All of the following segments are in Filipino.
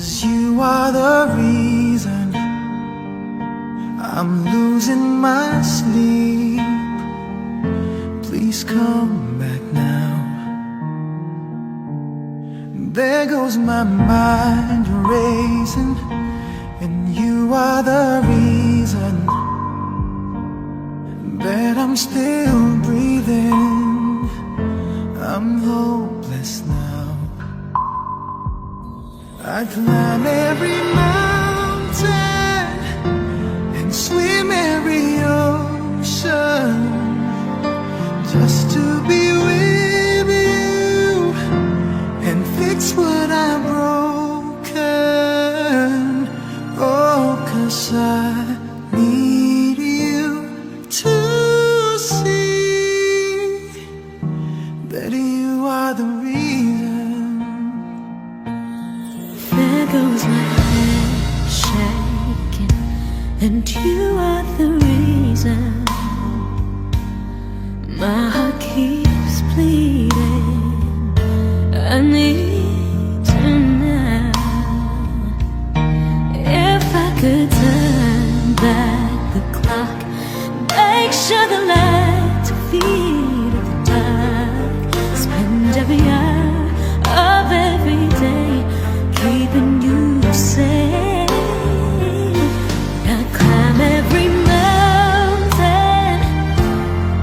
'Cause you are the reason I'm losing my sleep. Please come back now. There goes my mind racing, and you are the reason that I'm still breathing. I'm hopeless now. I climb every mountain and swim every ocean just to be with you and fix what I've broken. Oh, 'cause I need you to see that you are the reason. There goes my head shaking, and you are the reason. My heart keeps bleeding. I need you now. If I could turn back the clock, make sure the lights are feet of the dark, spend every hour of every day keeping you safe. I climb every mountain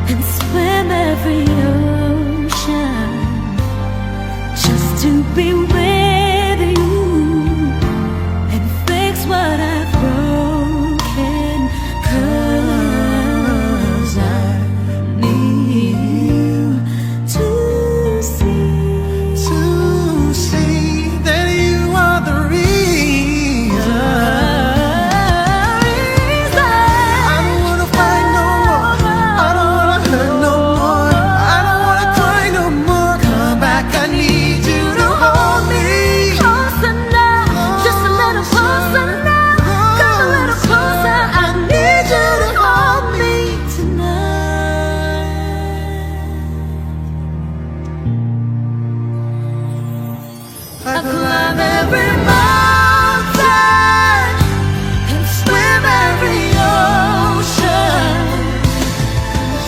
and swim every ocean just to be with you and fix what I've broken. 'Cause I need you to see that you are the reason. I don't wanna fight no more. I don't wanna hurt no more. I don't wanna cry no more. Come back, I need you to hold me closer now, just a little closer now. Come a little closer, I need you to hold me tonight. I climb every mountain and swim every ocean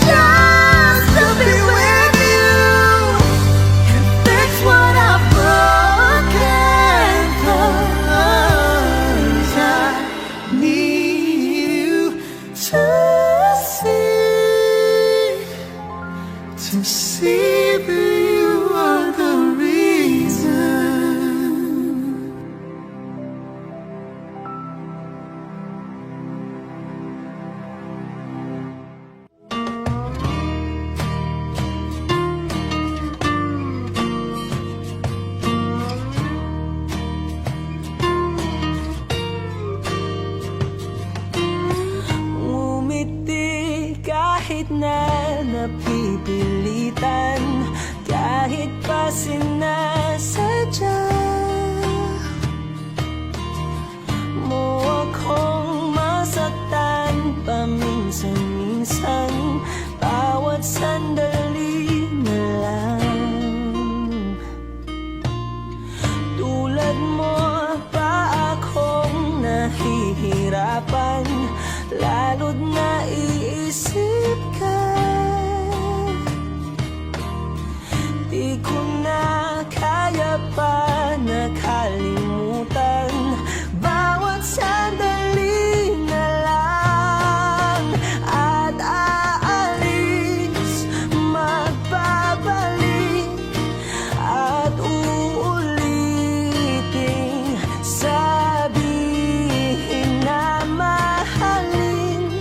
just to be with you and fix what I've broken. 'Cause I need you to see that you are the reason. Ngumiti kahit na napipilitan, kahit pa sinasadya mo akong masaktan paminsan-minsan, bawat sandali na lang. Tulad mo pa akong nahihirapan, lalo't naiisip ka. Di ko na kaya pa nakalimutan, bawat sandali na lang. At aalis, magbabalik, at uulitin, sabihin na mahalin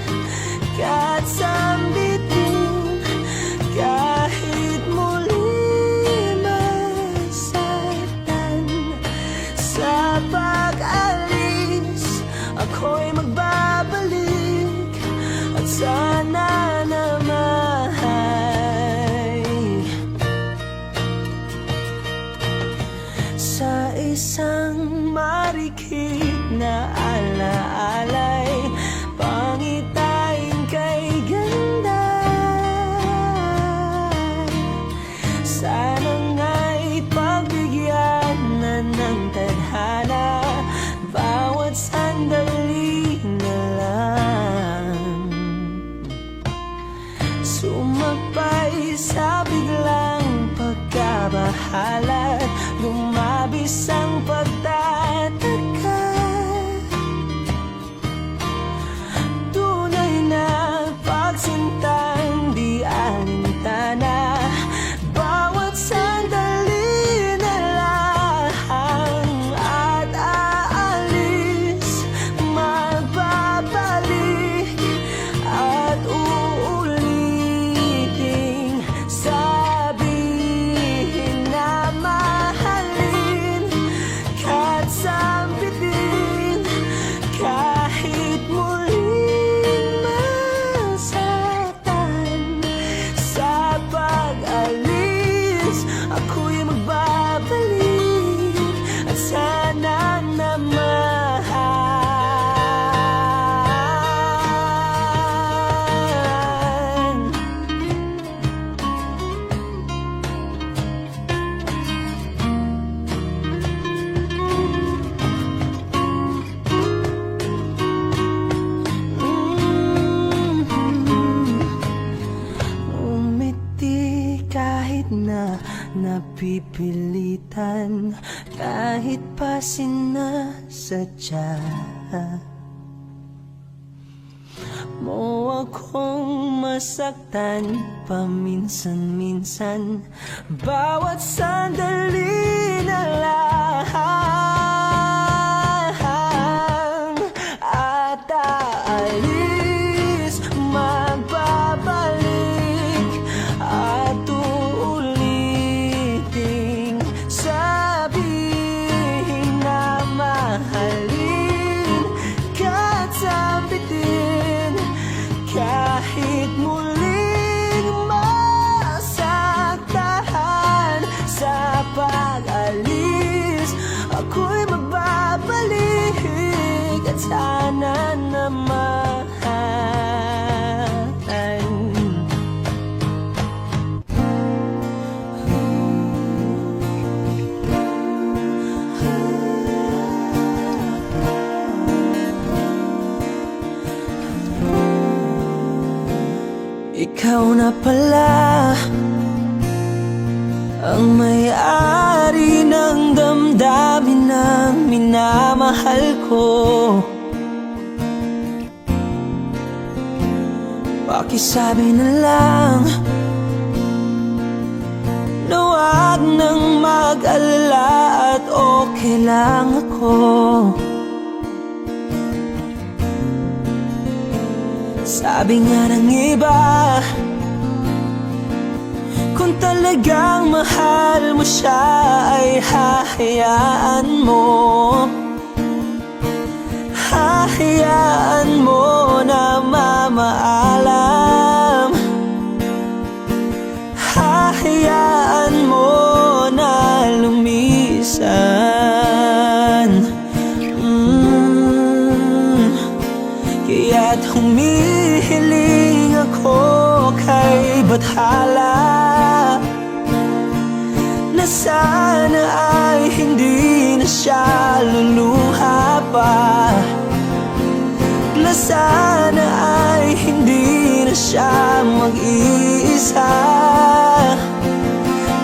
ka't sambitin, kahit muli masaktan. napipilitan kahit pa sinasadya mo akong masaktan paminsan-minsan. Bawat sandali na lang at aalis, magbabalik at uulitin, sabihin na mahalin ka't sambitin kahit muling masaktan. Sa pag-alis, ako'y magbabalik at sana naman ikaw na pala ang may-ari ng damdamin ng minamahal ko. Pakisabi na lang na huwag nang mag-alala at okay lang ako. Sabi nga ng iba, kung talagang mahal mo siya ay hahayaan mo. Hahayaan mo na mamaalam. Hahayaan mo na lumisan. Kaya't humihiling ako kay Bathala na sana ay hindi na siya luluha pa, na sana ay hindi na siya mag-iisa,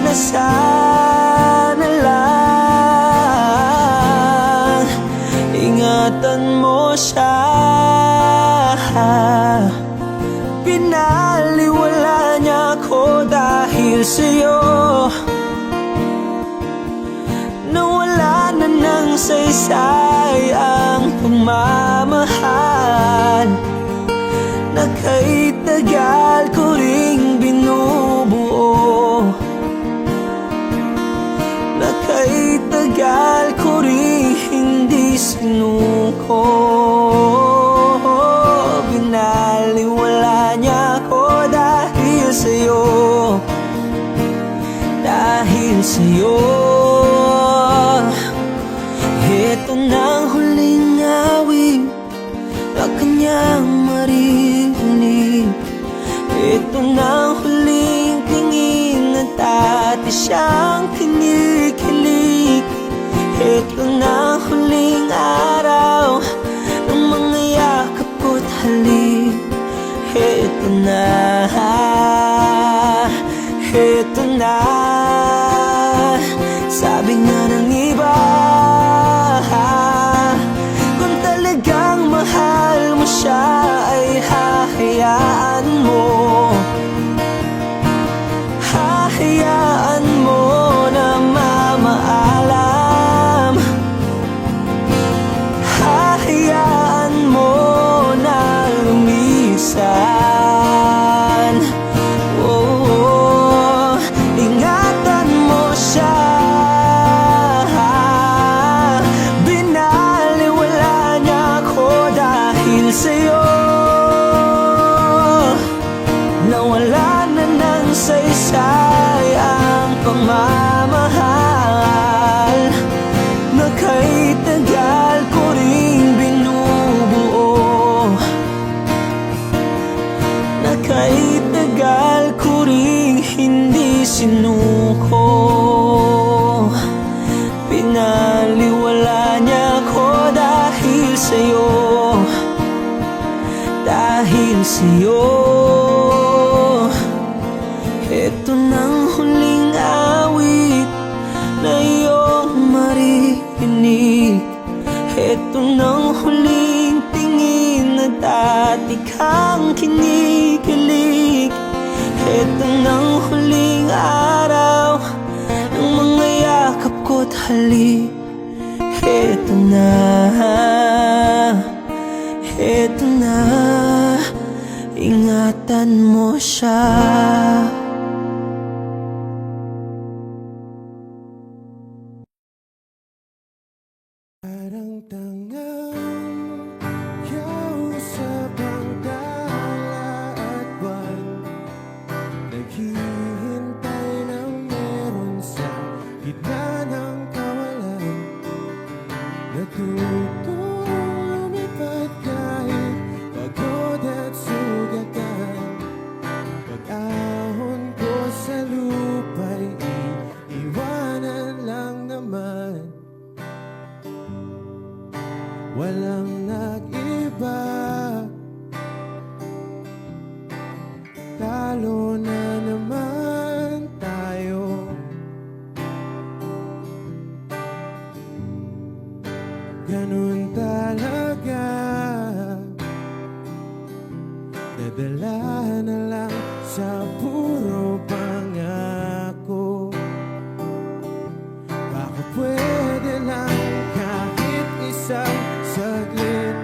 na sana lang ingatan mo siya. Pinaliwala niya ako dahil sa'yo, nawala na ng saysay ang pagmamahal na kay tagal ko ring binubuo, na kay tagal ko ring hindi sinuko. Binaliwala niya ako dahil sa'yo, dahil sa'yo. Ito na ang huling awit na kanyang maririnig. Ito na ang huling tingin at dati siyang kinikilig. Ito na ang huling araw ng mga yakap ko't halik. Ito na, ito na. Sabi nga ng iba, kung talagang mahal mo siya ay hahayaan mo. Hahayaan mo na mamaalam. Hahayaan mo na lumisan. Oh, ingatan mo siya. Binaliwala niya ako dahil sa'yo, nawala na ng saysay ang pagmamahal na kay tagal ko ring binubuo, na kay tagal ko ring hindi sinuko. Pinaliwala niya ako dahil sa'yo, dahil sa'yo. Ito nang huling awit dati kang kinikilig. Ito ng huling araw ng mga yakap ko't halik. Ito na, ingatan mo siya. Parang tangang kausap ang tala at buwan, naghihintay ng meron sa gitna ng kawalan. Natutong lumipad kahit pagod at sugatan. Pag-ahon ko sa lupa'y iiwanan lang naman. Walang nag-iba, talo na naman tayo. Ganun talaga, nadala na lang sa puro pangako. Baka pwede lang kahit isang saglit,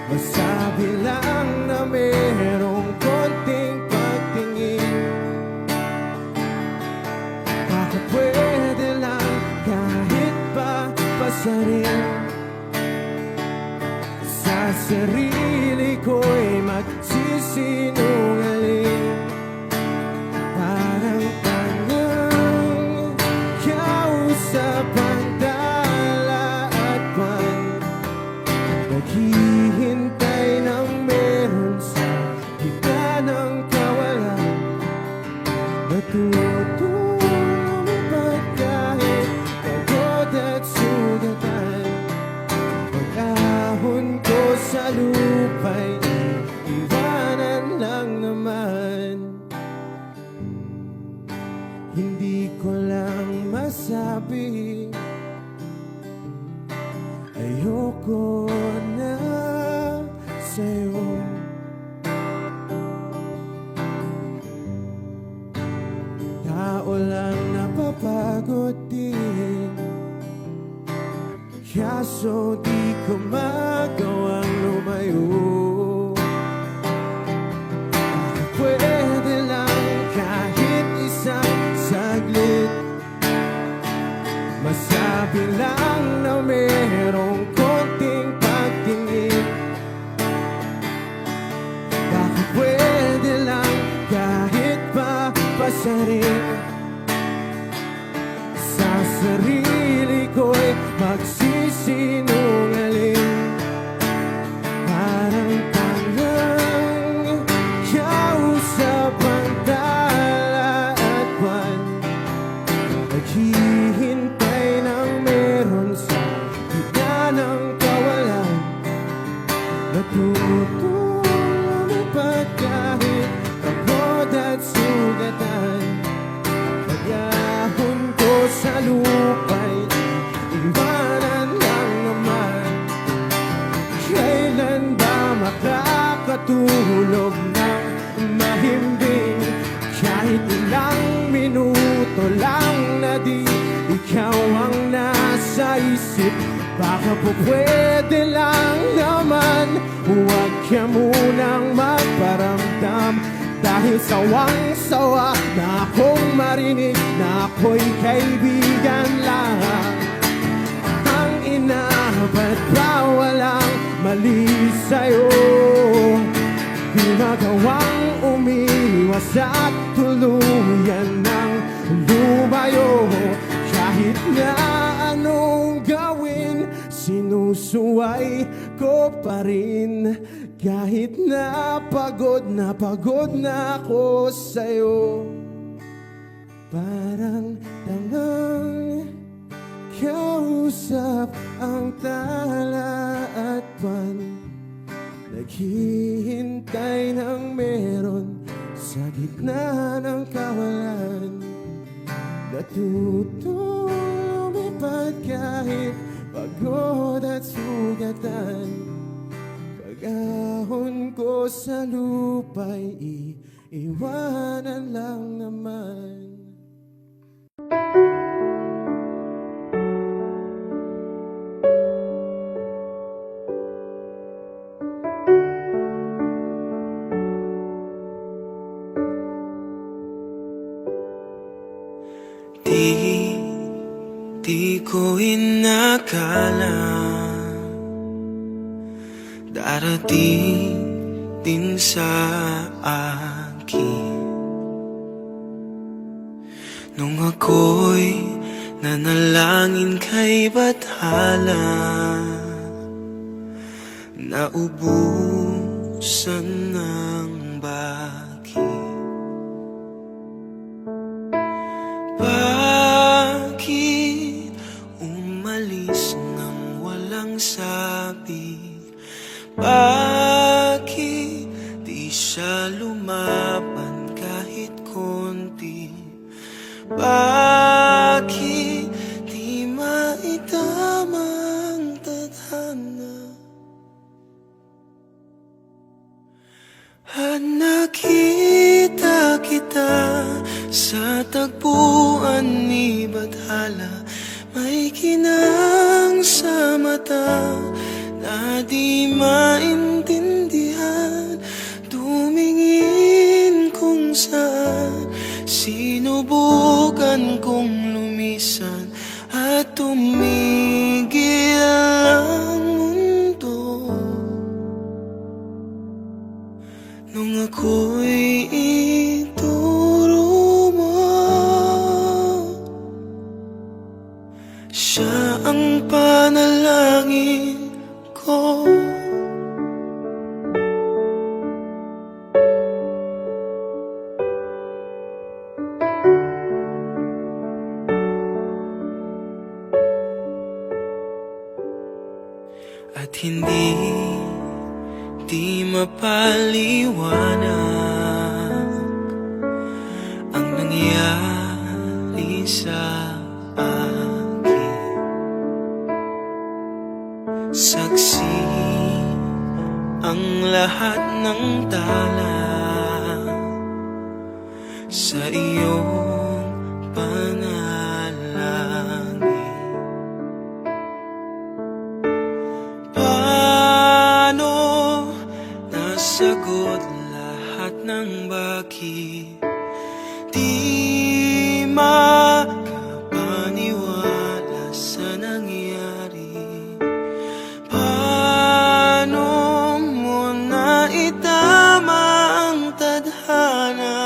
masabi lang na merong konting pagtingin. Baka pwede lang kahit pa pasarin. Sa sarili ko'y magsisinungaling. Parang tangang kausap ang tala at buwan, naghihintay ng meron sa gitna ng kawalan. Natutong lumipad kahit pagod at sugatan. Pag-ahon ko sa lupa'y iwanan lang naman. Hindi ko lang masabi, ayoko na sa'yo. Tao lang napapagod din, kaso di ko magawang lumayo. Pwede lang kahit isang saglit, masabi lang na merong konting pagtingin. Baka pwede lang kahit pa pasarin. Sa sarili ko'y magsisinungaling. Parang tangang kausap ang tala at buwan, naghihintay ng meron sa gitna ng kawalan. Natutong lumipad kahit pagod at sugatan. Pag-ahon ko sa lupa'y iwanan lang naman. Kailan ba makakatulog ng mahimbing? Kahit ilang minuto lang na di ikaw ang nasa isip. Baka po pwede lang naman, huwag ka munang magparamdam. Dahil sawang-sawa na akong marinig na ako'y kaibigan lang. Ang ina, ba't ba walang mali sa'yo? Di magawang umiwas at tuluyan ng lumayo. Kahit na anong gawin, sinusuway ko pa rin. Kahit na pagod na ako sa'yo. Parang tangang kausap ang tala at buwan, naghihintay ng meron sa gitna ng kawalan. Natutong lumipad kahit pagod at sugatan. sa lupa'y iiwanan lang naman. Di ko inakala darating din sa akin nung ako'y nanalangin kay Bathala, naubusan ng bakit. Bakit umalis nang walang sabi? Bakit di siya lumaban kahit konti? Bakit di maitama ang tadhana? At nakita kita sa tagpuan ni Bathala, may kinang sa mata na di maintindihan. Tumingin kung saan, sinubukan kong lumisan at tumigil ang mundo. Nung ako'y ituro mo, siya ang panalangin ko. At hindi mapaliwanag ang nangyari sa akin. Saksi ang lahat ng tala sa iyong panalangin. Paano nasagot lahat ng bakit? Di makapaniwala sa nangyari. Paano mo naitama ang tadhana?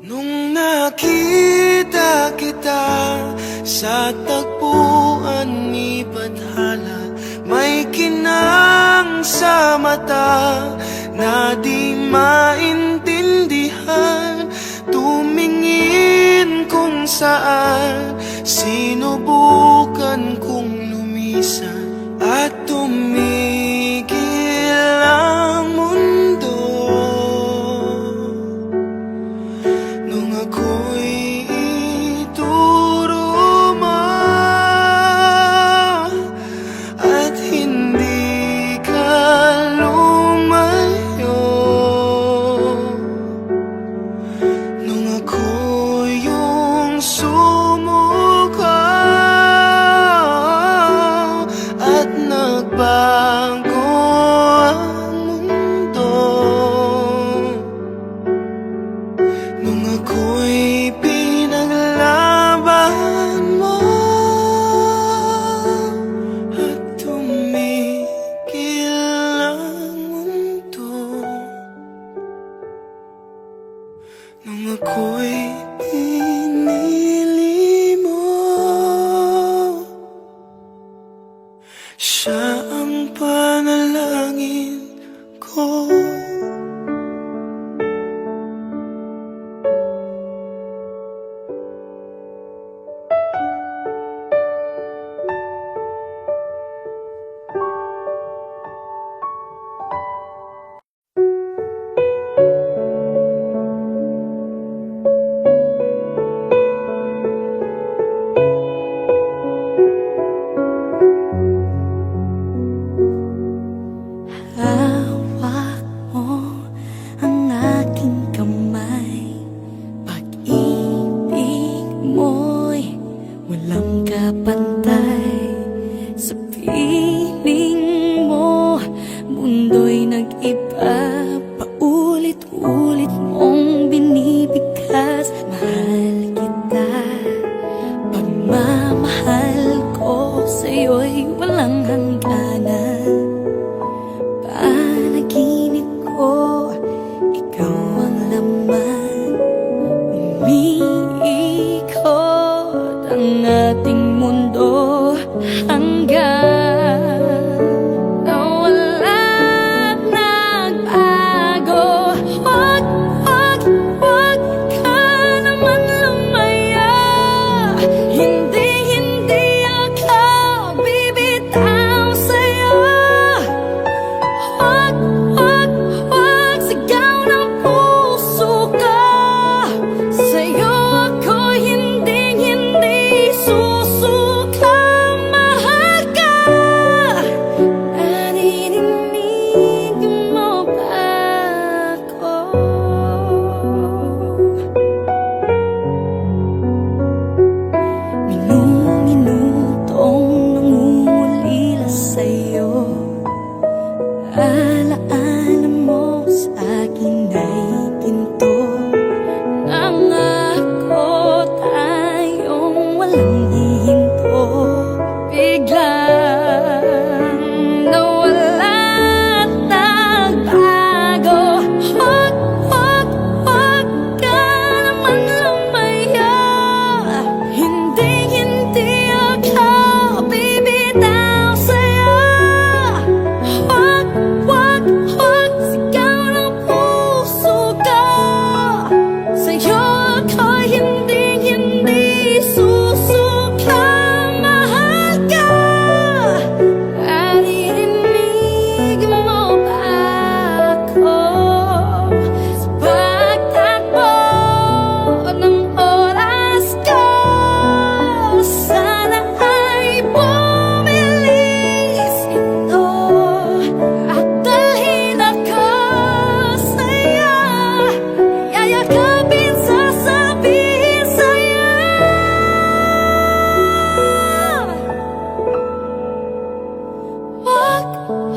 Nung nakita kita sa tagpuan ni Bathala, may kinang sa mata na di maintindihan. Tumingin kung saan, sinubukan kong lumisan at tumigil ang mundo. Nung ako'y ituro mo at hindi ka lumayo, nung ako yung sumuko at nagbago ang mundo, nung ako'y pinaglaban mo at tumigil ang mundo, nung ako'y pinili mo, siya ang panalangin ko. piling mo, mundo'y nag-iba. Paulit-ulit mong binibigkas. Mahal kita, pagmamahal ko sa'yo'y walang hangganan. Panaginip ko, ikaw ang laman. Umiikot ang ating mundo hanggang nawala at nagbago. Wag, wag, wag ka naman lumaya. Hindi, hindi ako bibitaw sa'yo. Wag, wag, wag, sigaw ng puso ka. Sa'yo ako hindi susuka. Mahal ka. Naririnig mo ba ako? Minu-minutong nangungulila sa'yo. Alaala mo sa akin ay ginto. Nangako tayong walang hihinto. Biglang nawala at nagbago. Wag, wag, wag ka naman lumaya. Hindi, hindi ako bibitaw sa'yo. Wag, wag, wag, sigaw ng puso ka. Sa'yo ako hindi susuka. Mahal ka. Naririnig mo ba ako? Sa pagtakbo ng oras ko, sana ay bumilis ito at dalhin ako sa'yo. Yayakapin, sasabihin sa'yo. Wag,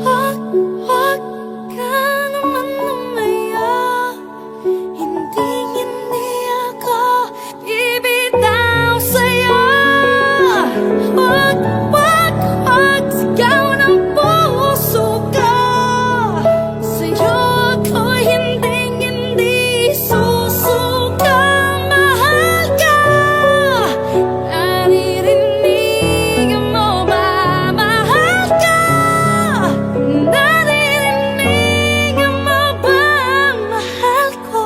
wag, wag ka naman lumaya. Hindi, hindi ako bibitaw sa'yo. Wag, wag, wag, sigaw ng puso ka. Sa'yo ako hindi susuka. Mahal ka. Naririnig mo ba? Mahal ka. Naririnig mo ba? Mahal ko.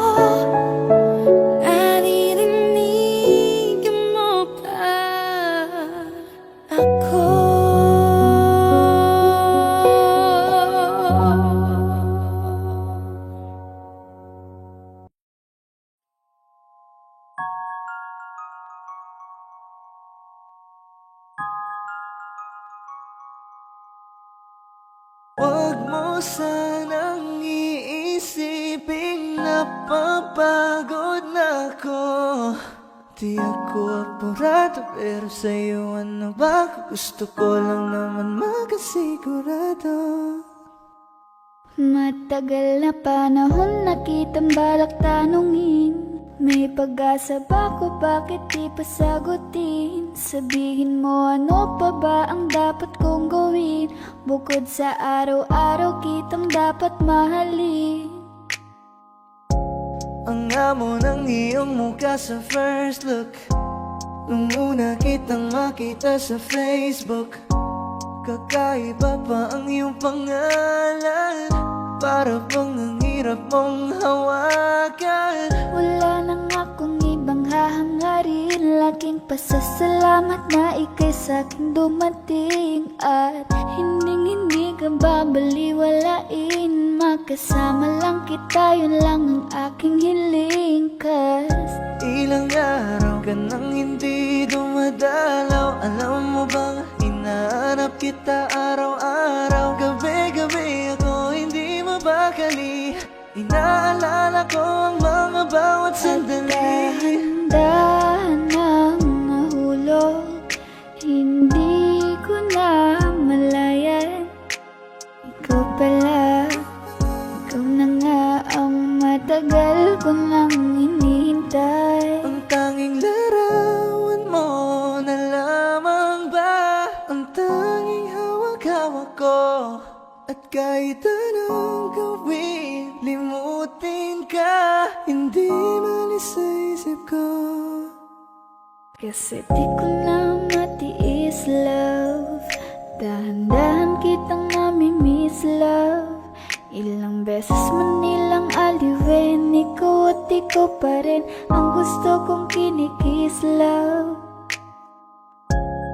Naririnig mo ba ako? Huwag mo sanang iisiping napapagod na ako. Di ako apurado, pero sa'yo ano ba? Gusto ko lang naman makasigurado. Matagal na panahon na kitang balak tanungin. May pag-asa ba ko, bakit di pa sagutin? Sabihin mo ano pa ba ang dapat kong gawin? Bukod sa araw-araw kitang dapat mahalin. Ang amo ng iyong mukha sa first look, nung una kitang makita sa Facebook. Kakaiba pa ang iyong pangalan, para bang ang hirap mong hawakan. Wala nang akong ibang hahangarin, laking pasasalamat na ika'y sa'king dumating. At hindi ka babaliwalain, makasama lang kita, yun lang ang aking hiling. Cause Ilang araw ka nang hindi dumadalaw. Alam mo bang hinahanap kita araw-araw? Gabi-gabi ako hindi mabakali, inaalala ko ang mga bawat sandali. dahan-dahan ang nahulog, hindi ko na malaman asawa ko. At kahit anong gawin, limutin ka, hindi malis sa isip ko. Kasi di ko na matiis, love. Dahan-dahan kitang nami-miss, love. Ilang beses man nilang aliwin, ikaw at ikaw pa rin ang gusto kong kinikiss, love.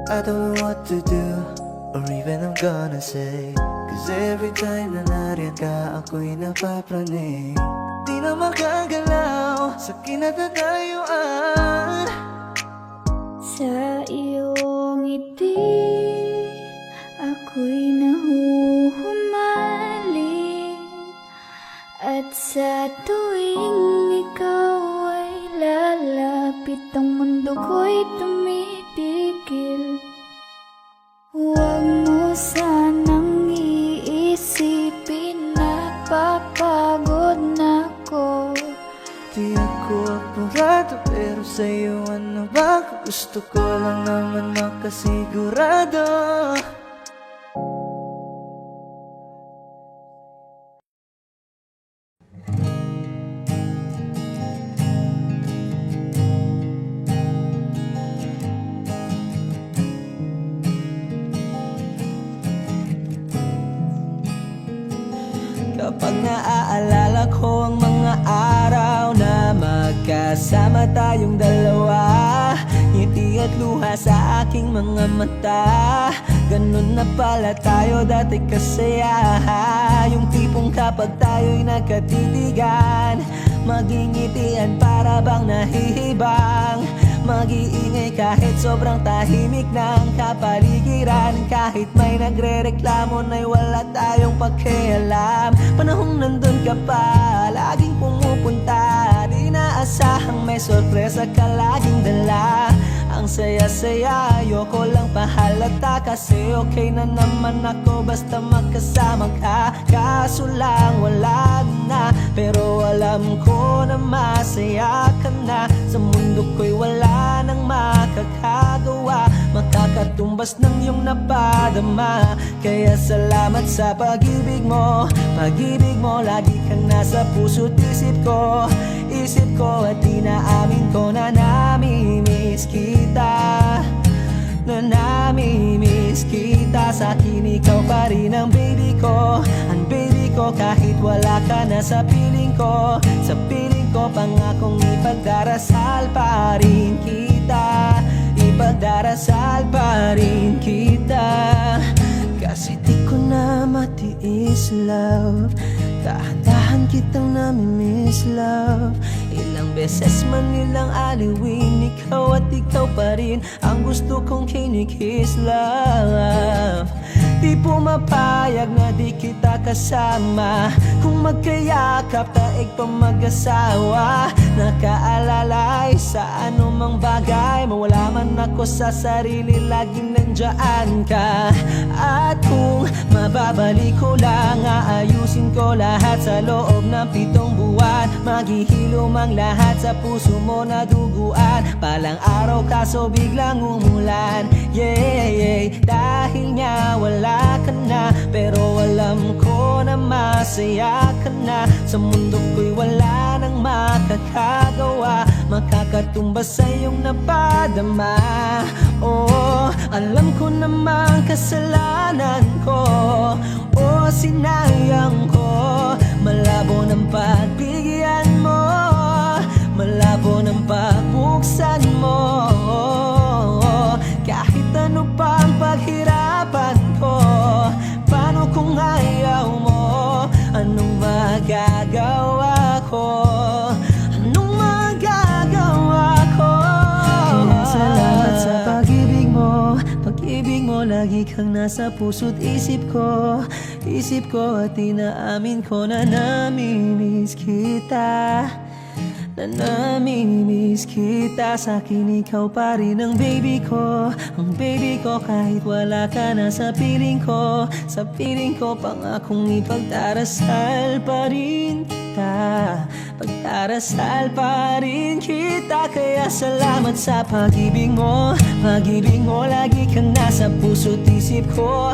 I don't know what to do, or even I'm gonna say. Cause every time na nariyan ka, ako'y napapraning. Di na makagalaw sa kinatatayuan. Sa iyong ngiti, ako'y nahuhumaling. At sa tuwing ikaw ay lalapit, ang mundo ko'y tumitigil. Huwag mo sanang iisipin na papagod na ko. Di ako apurado, pero sa'yo ano ba? Gusto ko lang naman makasigurado. Kapag naaalala ko ang mga araw na magkasama tayong dalawa, ngiti at luha sa aking mga mata. Ganun na pala tayo dati kasaya. Yung tipong kapag tayo'y nagkatitigan, magingitian para bang nahihibang. Mag-iingay kahit sobrang tahimik ng kapaligiran. Kahit may nagre-reklamo na'y wala tayong pakialam. Panahong nandun ka pa, laging pumupunta. Di naasahang may sorpresa ka laging dala. Ang saya-saya, ayoko lang pahalata. Kasi okay na naman ako basta magkasama ka. Kaso lang wala na, pero alam ko na masaya ka na. Sa mundo ko'y wala nang makakagawa, makakatumbas ng iyong napadama. Kaya salamat sa pag-ibig mo. Pag-ibig mo, lagi kang nasa puso't isip ko. Isip ko at inaamin ko na nami-miss kita. Na nami-miss kita. Sa akin ikaw pa rin ang baby ko. Ang baby ko kahit wala ka na sa piling ko. Sa piling ko pangakong ipagdarasal pa rin kita. Ipagdarasal pa rin kita. Kasi di ko na matiis, love. Dahan-dahan kitang nami-miss, love. Ilang beses man nilang aliwin, ikaw at ikaw pa rin ang gusto kong kinikiss, love. Di pumapayag na di kita kasama. Kung magkayakap taig pa mag-asawa. Nakaalalay sa anumang bagay. Mawala man ako sa sarili, laging nandyan ka. At kung mababalik ko lang, aayusin ko lahat sa loob ng 7 buwan. Maghihilom ang lahat sa puso mo na duguan. Palang araw kaso biglang umulan. Yeah, yeah. Dahil nga wala ka na, pero alam ko na masaya ka na. Sa mundo ko'y wala nang makakagawa, makakatumbas sa iyong napadama. Oh, alam ko namang kasalanan ko. Oh, sinayang ko. Malabo ng pagbigyan mo, malabo ng pagbuksan mo. Kahit ano pang paghirapan ko, paano kung ayaw mo? Anong magagawa ko? Anong magagawa ko? Kaya salamat sa pag-ibig mo. Pag-ibig mo, lagi kang nasa puso't isip ko. Isip ko at inaamin ko na nami-miss kita. Na nami-miss kita. Sa akin ikaw pa rin ang baby ko. Ang baby ko kahit wala ka na sa piling ko. Sa piling ko pangakong ipagdarasal pa rin kita. Pagdarasal pa rin kita. Kaya salamat sa pag-ibig mo. Pag-ibig mo, lagi kang nasa puso't isip ko.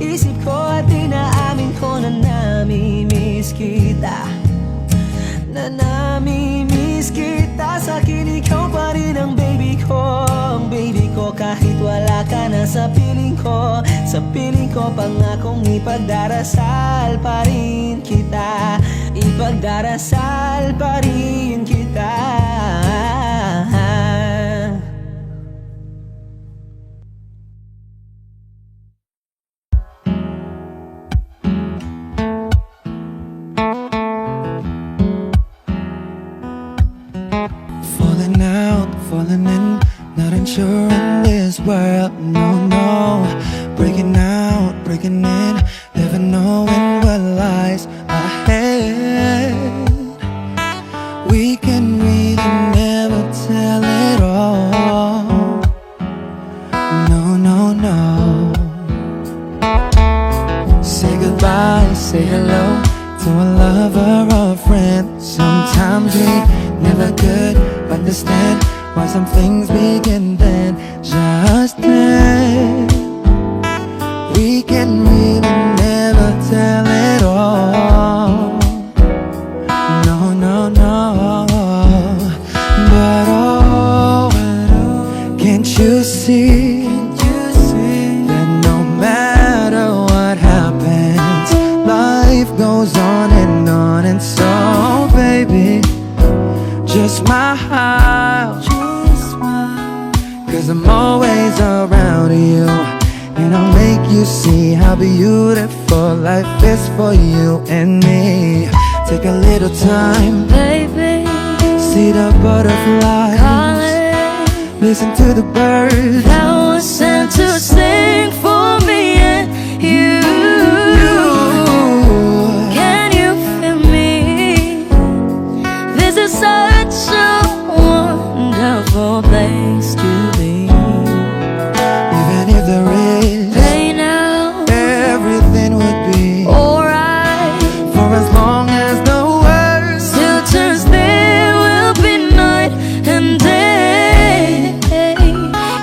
isip ko at inaamin ko na namimiss kita. Na namimiss kita. Sa'kin ikaw pa rin ang baby ko, ang baby ko. Kahit wala ka na sa piling ko, sa piling ko pangakong ipagdarasal pa rin kita. Ipagdarasal pa rin kita. Falling out, falling in, not unsure in this world, no, no. Breaking out, breaking in, never knowing what lies ahead. We can really never tell it all, no, no, no. Say goodbye, say hello to a lover or a friend. Sometimes we never could understand why some things begin then, just then. We can really never tell it all, no, no, no. But oh, can't you see that no matter what happens, life goes on, and so baby, just smile, cause I'm always around you, and I'll make you see how beautiful life is for you and me. Take a little time, Baby, see the butterflies, calling, listen to the birds that was sent to sing for me and you. Can you feel me? This is such a wonderful place to be. Even if there is Hey now, everything would be alright. for as long as the world Still turns, there will be night and day.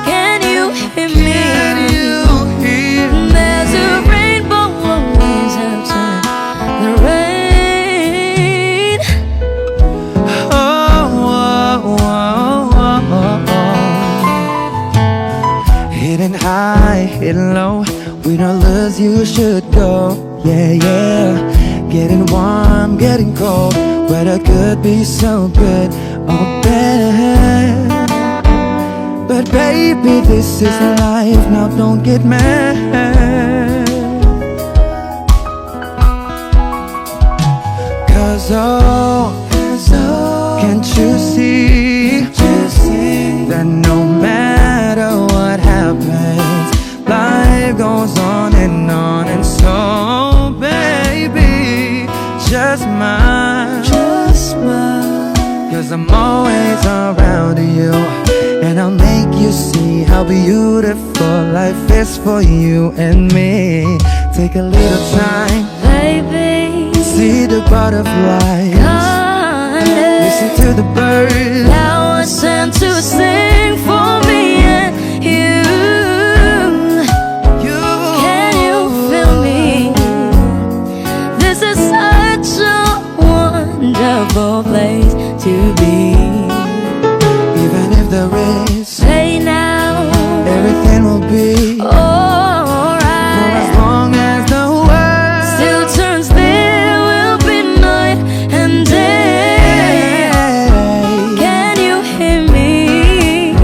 Can you hear me? can you hear? There's a rainbow always outside the rain. Hidden high, hidden low, with all lures you should go. Yeah, yeah. Getting warm, getting cold, weather could be so good or bad. But baby, this is life, now don't get mad. Cause can't you see that no matter what happens, life goes on, and so baby, just smile, cause I'm always around you, and I'll make you see how beautiful life is for you and me. Take a little time, Baby, see the butterflies, calling, listen to the birds that was sent to sing for me and you. Can you feel me? This is such a wonderful place to be. Even if there is Hey now, everything will be for alright. as long as the world Still turns, there will be night and day. Can you hear me?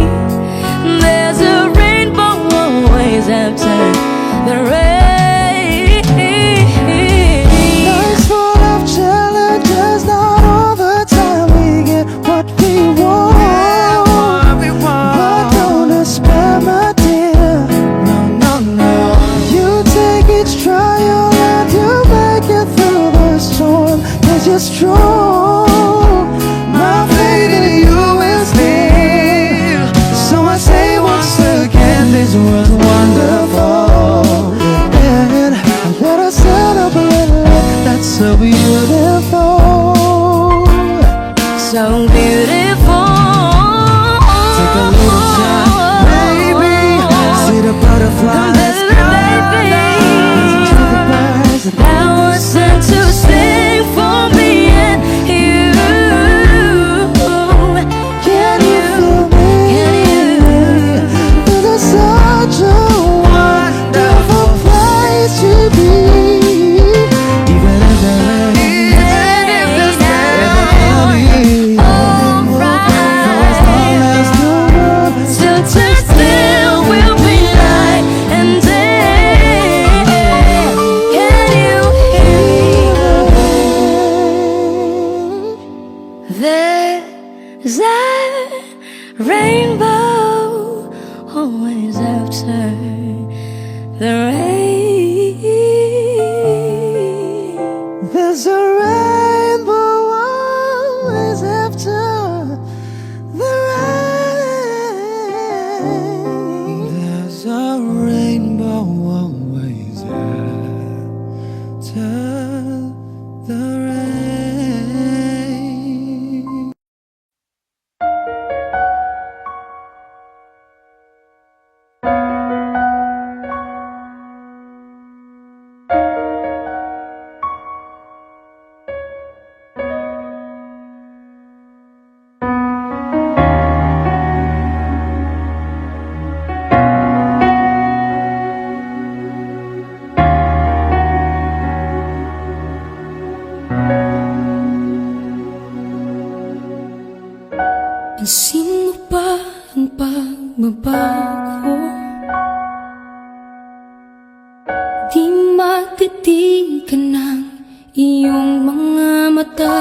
ngiti ka ng iyong mga mata,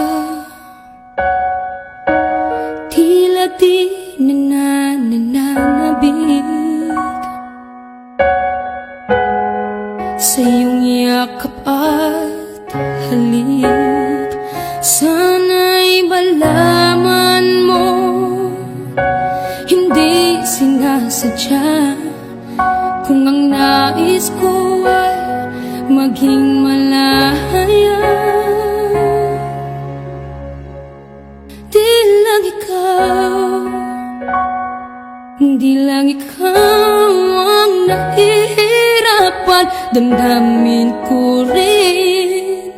tila di nananabig sa iyong yakap at halik. Sana'y malaman mo, hindi sinasadya, kung ang nais ko ay maging malaya. Di lang ikaw, di lang ikaw ang nahihirapan. Damdamin ko rin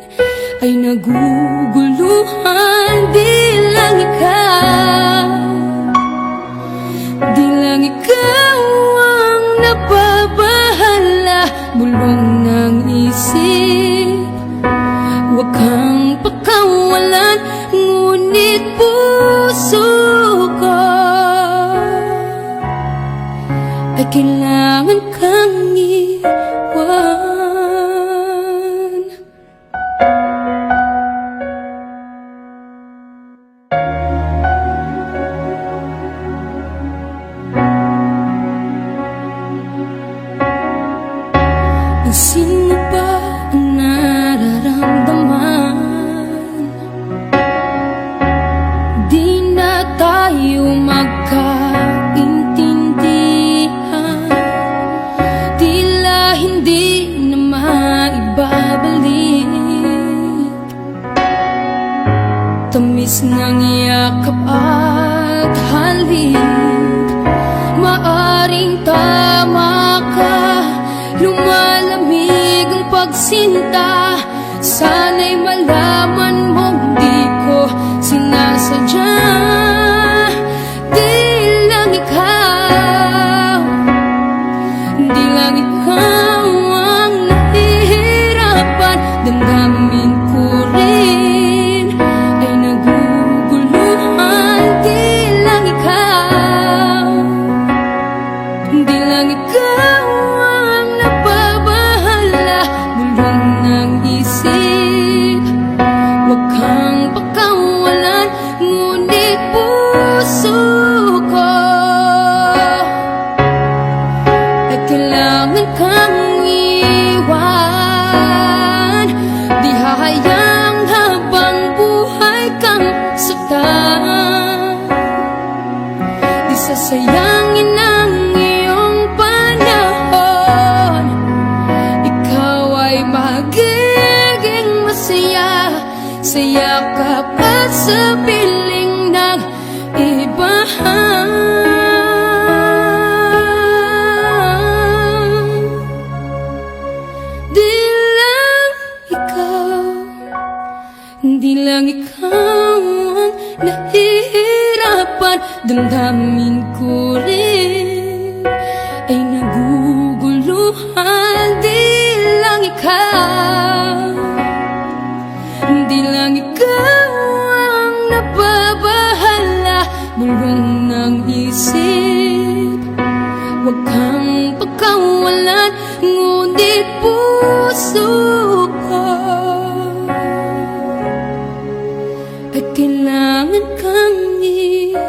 ay naguguluhan. Di lang ikaw, di lang ikaw ang napabahala. Bulong ng isip, huwag kang pakawalan, ngunit puso ko ay kailangan kang iwan. Pansin mo ba ang nararamdaman? Di na tayo magkaintindihan, tila hindi na maibabalik. Tamis ng yakap at halik, maaring tama ka. Lumalamig ang pagsinta, sana'y malaman mong di ko sinasadya. Di lang ikaw, di lang ikaw ang nahihirapan. Damdamin ko rin ay naguguluhan. Di lang ikaw, di lang ikaw ang napabahala. Bulong ng isip, huwag kang pakawalan, ngunit puso ko ay kailangan kang iwan. Di hahayang habang buhay kang saktan, di sasayangin ang iyong panahon. Ikaw ay magiging masaya sa yakap at sa piling ng iba. Di lang ikaw, di lang ikaw ang nahihirapan. Damdamin ko rin ay naguguluhan. Di lang ikaw, di lang ikaw ang napabahala. Bulong ng isip, huwag kang pakawalan, ngunit puso ko ay kailangan kang iwan.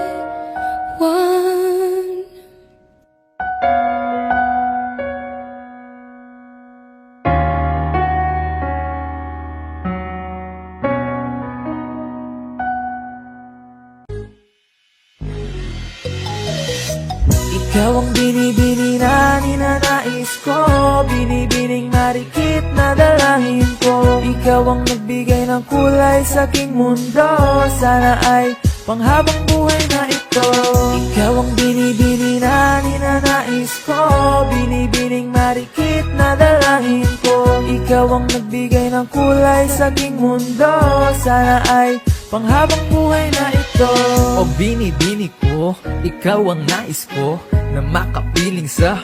Ikaw ang binibini na ninanais ko, binibining marikit na dalangin ko. Ikaw ang nagbigay ng kulay sa aking mundo, sana ay panghabang buhay na ito. Ikaw ang binibini na ninanais ko, binibining marikit na dalangin ko. Ikaw ang nagbigay ng kulay sa aking mundo, sana ay panghabang buhay na ito. O binibini ko, ikaw ang nais ko, na makapiling sa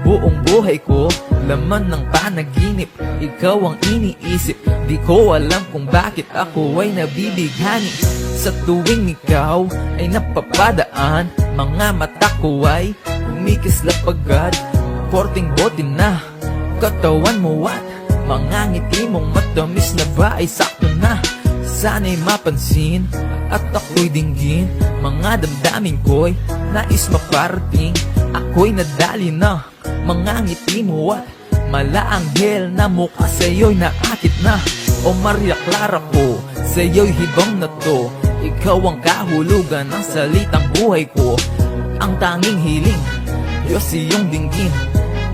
buong buhay ko. Laman ng panaginip, ikaw ang iniisip. Di ko alam kung bakit ako ay nabibighani. Sa tuwing ikaw ay napapadaan, mga mata ko ay kumikislap agad. Korting bote na katawan mo at Mga ngiti mong matamis na ba ay sakto na. Sana'y mapansin at ako'y dinggin. Mga damdamin ko'y nais maparating. Ako'y nadali na mga ngiti mo at malaanghel na mukha sa'yo'y naakit na. O Maria Clara ko, sa'yo'y hibang na to. Ikaw ang kahulugan ng salitang buhay ko. Ang tanging hiling, Diyos iyong dinggin.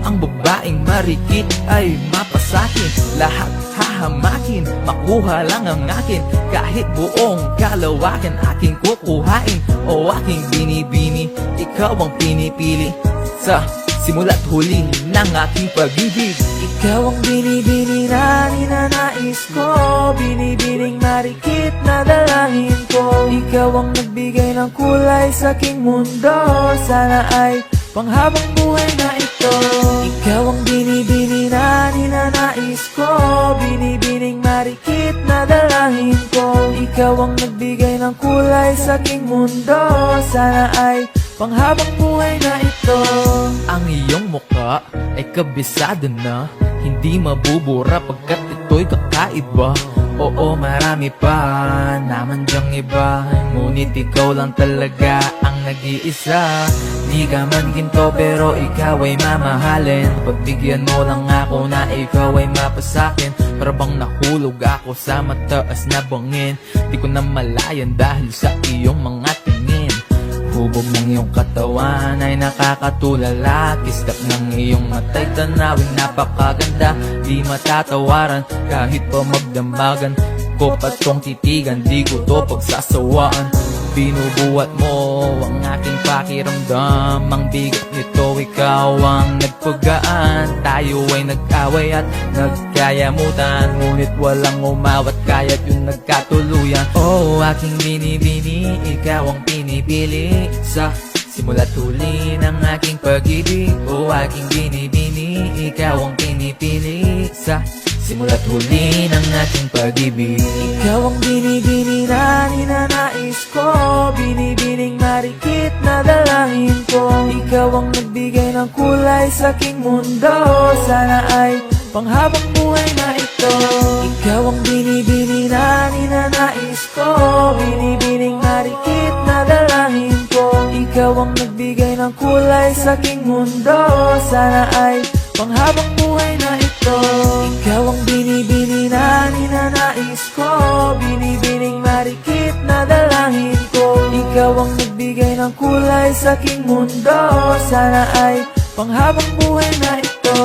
Ang babaeng marikit ay mapasakin. Lahat hahamakin, makuha lang ang akin. Kahit buong kalawakan aking kukuhain. O aking binibini, ikaw ang pinipili. Sa simula't huli ng aking pag-ibig. Ikaw ang binibini na ninanais ko, binibining marikit na dalangin ko. Ikaw ang nagbigay ng kulay sa aking mundo. Sana ay panghabang buhay na ito. Ikaw ang binibini na ninanais ko, binibining marikit na dalangin ko. Ikaw ang nagbigay ng kulay sa aking mundo. Sana ay panghabang buhay na ito. Ang iyong mukha ay kabisado na, hindi mabubura pagkat ito'y kakaiba. Oo, marami pa naman dyang iba, ngunit ikaw lang talaga ang nag-iisa. Di ka man ginto pero ikaw ay mamahalin. Pagbigyan mo lang ako na ikaw ay mapasakin. Para bang nahulog ako sa mataas na bangin. Di ko na malayan dahil sa iyong mga tingin. Hubog ng iyong katawan ay nakakatulala. Kislap ng iyong matay tanawin napakaganda. Di matatawaran kahit pa magdamagan ko patong titigan. Di ko to pagsasawaan. Binubuhat mo ang aking pakiramdam. Ang bigat nito ikaw ang nagpagaan. Tayo ay nag-away at nagkayamutan, ngunit walang umawat kaya't yung nagkatuluyan. Oh, aking binibini, ikaw ang pinipili. Sa simula't huli ng aking pag-ibig. Oh, aking binibini, ikaw ang pinipili. Sa simula't huli ng ating pag-ibig. Ikaw ang binibini na ninanais ko, binibining marikit na dalangin ko. Ikaw ang nagbigay ng kulay sa aking mundo. Sana ay panghabang buhay na ito. Ikaw ang binibini na ninanais ko, binibining marikit na dalangin ko. Ikaw ang nagbigay ng kulay sa aking mundo. Sana ay panghabang buhay na ito. Ikaw ang binibini na ninanais ko, binibining marikit na dalangin ko. Ikaw ang nagbigay ng kulay sa aking mundo. Sana ay panghabang buhay na ito.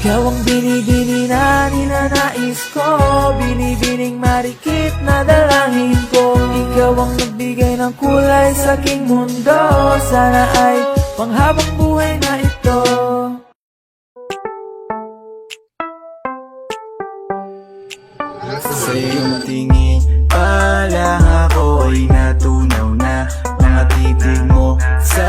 Ikaw ang binibini na ninanais ko, binibining marikit na dalangin ko. Ikaw ang nagbigay ng kulay sa aking mundo. Sana ay panghabang buhay na ito. Sa iyong tingin pa lang ako ay natunaw na. Mga titig mo sa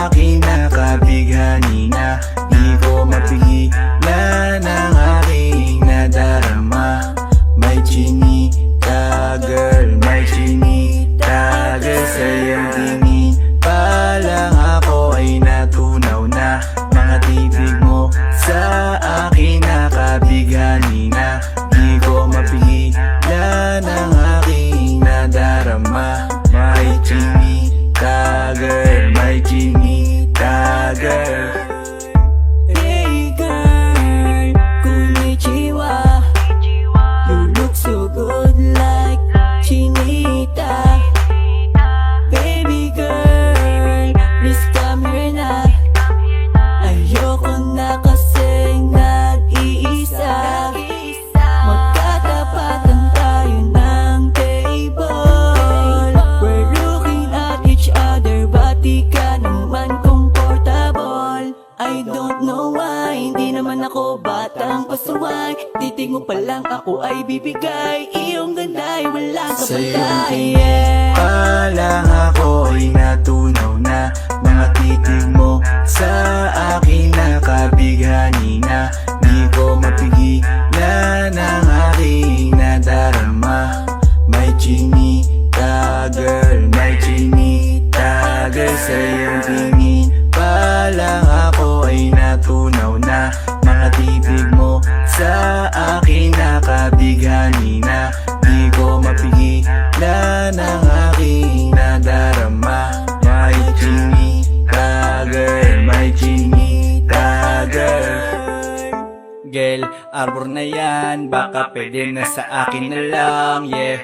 akin nakabighani na. Di ko mapigilan ang aking nadarama. May chinita girl, may chinita girl. Sa iyong tingin pa lang ako ay natunaw na. Mga titig mo sa akin nakabighani na. Di ko mapigilan ang aking nadarama. May chinita girl, may chinita girl. Hey girl, konnichiwa. You look so good like Chinita. Baby girl, please come here na. Ayoko na kasing nag-iisa. Magkatapatan tayo ng table. We're looking at each other, but di ka naman comfortable. I don't know why, hindi naman ako batang pasuway. Titig mo pa lang ako ay bibigay. Iyong ganda ay walang Sa iyong kapatay. tingin pa lang ako ay natunaw na. Mga titig mo sa akin nakabighani na. Di ko mapigilan ang aking nadarama. May chinita girl, may chinita girl. Sa iyong tingin pa lang ako ay natunaw na. Mga titig mo sa akin arbor na yan, baka pwede na sa akin na lang, yeah.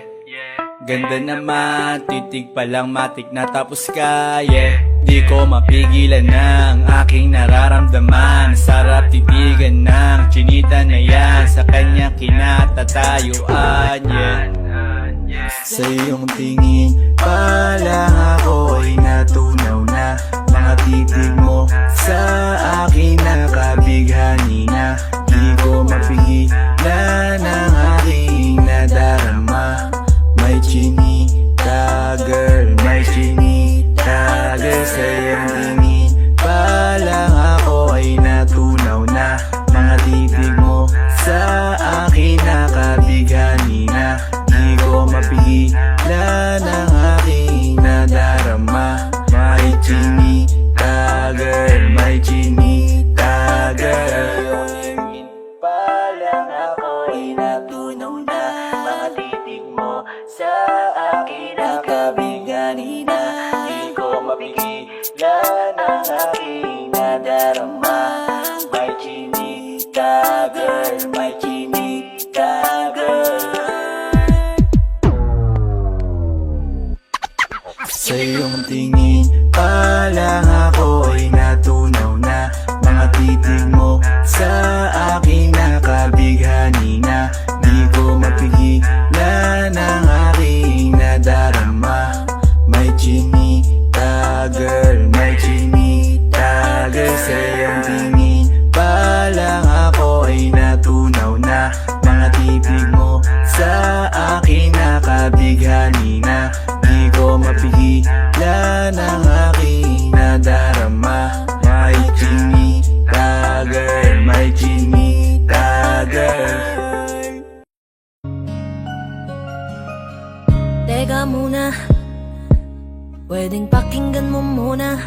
Ganda naman, titig pa lang matik na tapos ka, yeah. Di ko mapigilan ng aking nararamdaman. Sarap titigan ng chinita na yan, sa kanya kinatatayuan, yeah. Sa iyong tingin pa lang ako ay natunaw na. Mga titig mo sa akin nakabighani na. Di ko mapigilan ang aking nadarama. May chinita girl, may chinita girl. Sa iyong tingin pa lang ako ay natunaw na. Mga titig mo sa akin nakabighani na. Di ko mapigilan ang aking nadarama. May chinita girl, may chinita girl. Pa lang ako ay natunaw na. Mga titig mo sa akin nakabighani na. Di ko mapigilan ang aking nadarama. May chinita girl, may chinita girl. Sa iyong tingin pa lang ako ay natunaw na. Mga titig mo sa akin nakabighani na. Di ko mapigilan ang aking nadarama. May chinita girl, may chinita girl. Sa iyong tingin pa lang ako ay natunaw na. Mga titig mo sa akin nakabighani na. Di ko mapigilan ang aking nadarama. May chinita girl, may chinita girl. Teka muna, pwedeng pakinggan mo muna.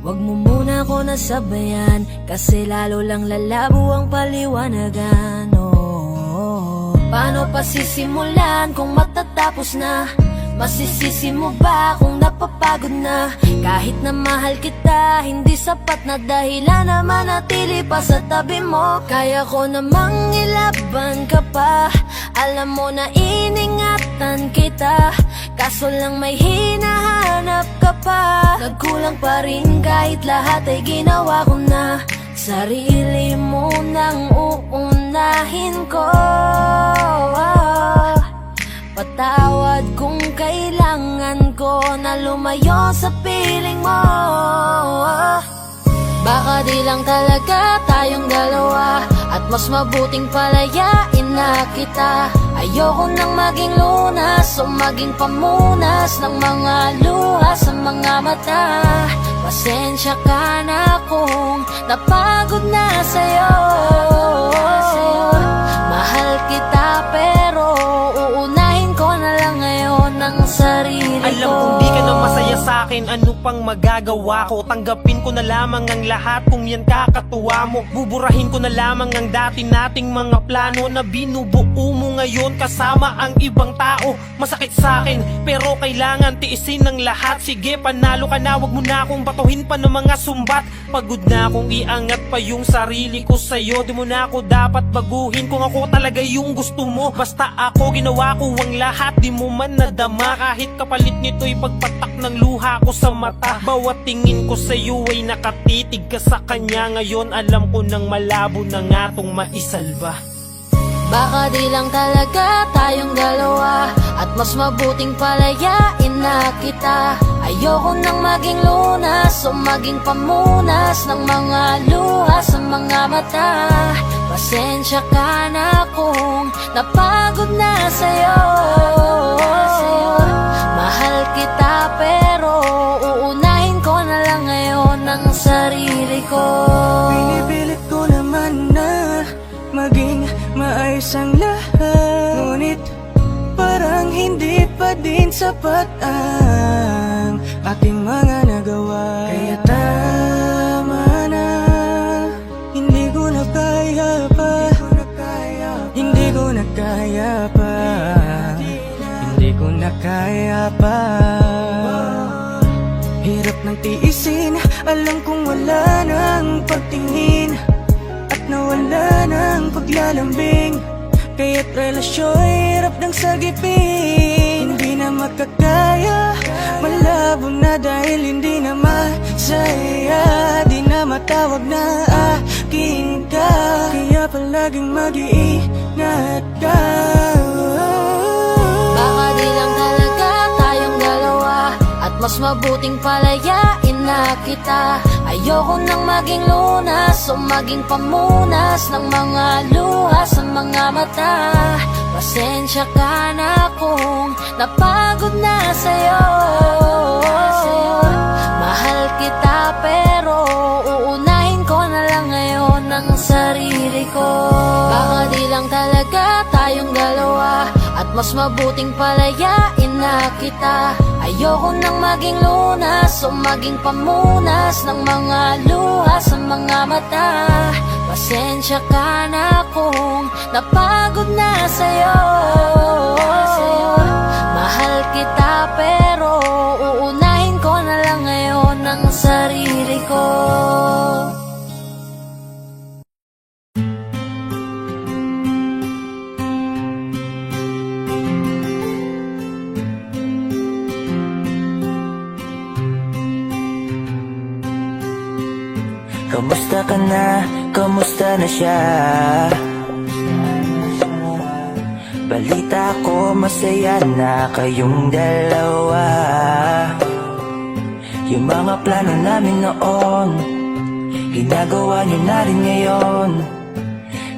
Wag mo muna ako nasabayan, kasi lalo lang lalabo ang paliwanagan. Oh, paano pa sisimulan kung matatapos na? Masisisi mo ba kung napapagod na? Kahit na mahal kita, hindi sapat na dahilan na manatili pa sa tabi mo. Kaya ko namang ilaban ka pa, alam mo na iningatan kita. Kaso lang may hinahanap ka pa. Nagkulang pa rin kahit lahat ay ginawa ko na. Sarili mo nang uunahin ko. Patawad kung kailangan ko na lumayo sa piling mo. Baka di lang talaga tayong dalawa, at mas mabuting palayain na kita. Ayoko nang maging lunas o maging pamunas ng mga luha sa mga mata. Pasensya ka na kung napagod na sa'yo. Mahal kita pero uunahin ko na lang ngayon ang sarili ko. Alam kong di ka na masaya sa'kin, ano pang magagawa ko? Tanggapin ko na lamang ang lahat kung yan kakatuwa mo. Buburahin ko na lamang ang dati nating mga plano na binubuo mo ngayon kasama ang ibang tao. Masakit sa'kin pero kailangan tiisin ng lahat. Sige, panalo ka na, wag mo na akong batuhin pa ng mga sumbat. Pagod na akong iangat pa yung sarili ko sa'yo. Di mo na ako dapat baguhin kung ako talaga yung gusto mo. Basta ako, ginawa ko ang lahat, di mo man nadama. Kahit kapalit nito'y pagpatak ng luha ko sa mata. Bawat tingin ko sa'yo ay nakatitig ka sa kanya. Ngayon alam ko nang malabo na nga tong maisalba. Baka di lang talaga tayong dalawa, at mas mabuting palayain na kita. Ayoko nang maging lunas o maging pamunas ng mga luha sa mga mata. Pasensya ka na kung napagod na sa'yo. Mahal kita pero uunahin ko na lang ngayon ang sarili ko. Pinipilit ko naman na maging maayos ang lahat, ngunit parang hindi pa din sapat ang aking mga nagawa. Kaya tama na, hindi ko na kaya pa. Hindi ko na kaya pa. Hindi ko na kaya pa. Hirap ng tiisin, alam kong wala nang pagtingin, at nawala wala ng paglalambing, kaya't relasyo'y hirap ng sagipin. Hindi na makakaya, malabo na dahil hindi na masaya. Di na matawag na akin ka, kaya palaging mag-iingat ka. Baka di lang talaga tayong dalawa, at mas mabuting palayain na kita. Ayoko nang maging lunas o maging pamunas ng mga luha sa mga mata. Pasensya ka na kung napagod na sa'yo. Mahal kita pero uunahin ko na lang ngayon ang sarili ko. Baka di lang talaga tayong dalawa, at mas mabuting palayain na kita. Ayoko nang maging lunas o maging pamunas ng mga luha sa mga mata. Pasensya ka na kung napagod na sa'yo. Mahal kita pero uunahin ko na lang ngayon ang sarili ko. Kamusta ka na? Kamusta na siya? Balita ko masaya na kayong dalawa. Yung mga plano namin noon, ginagawa niyo na rin ngayon.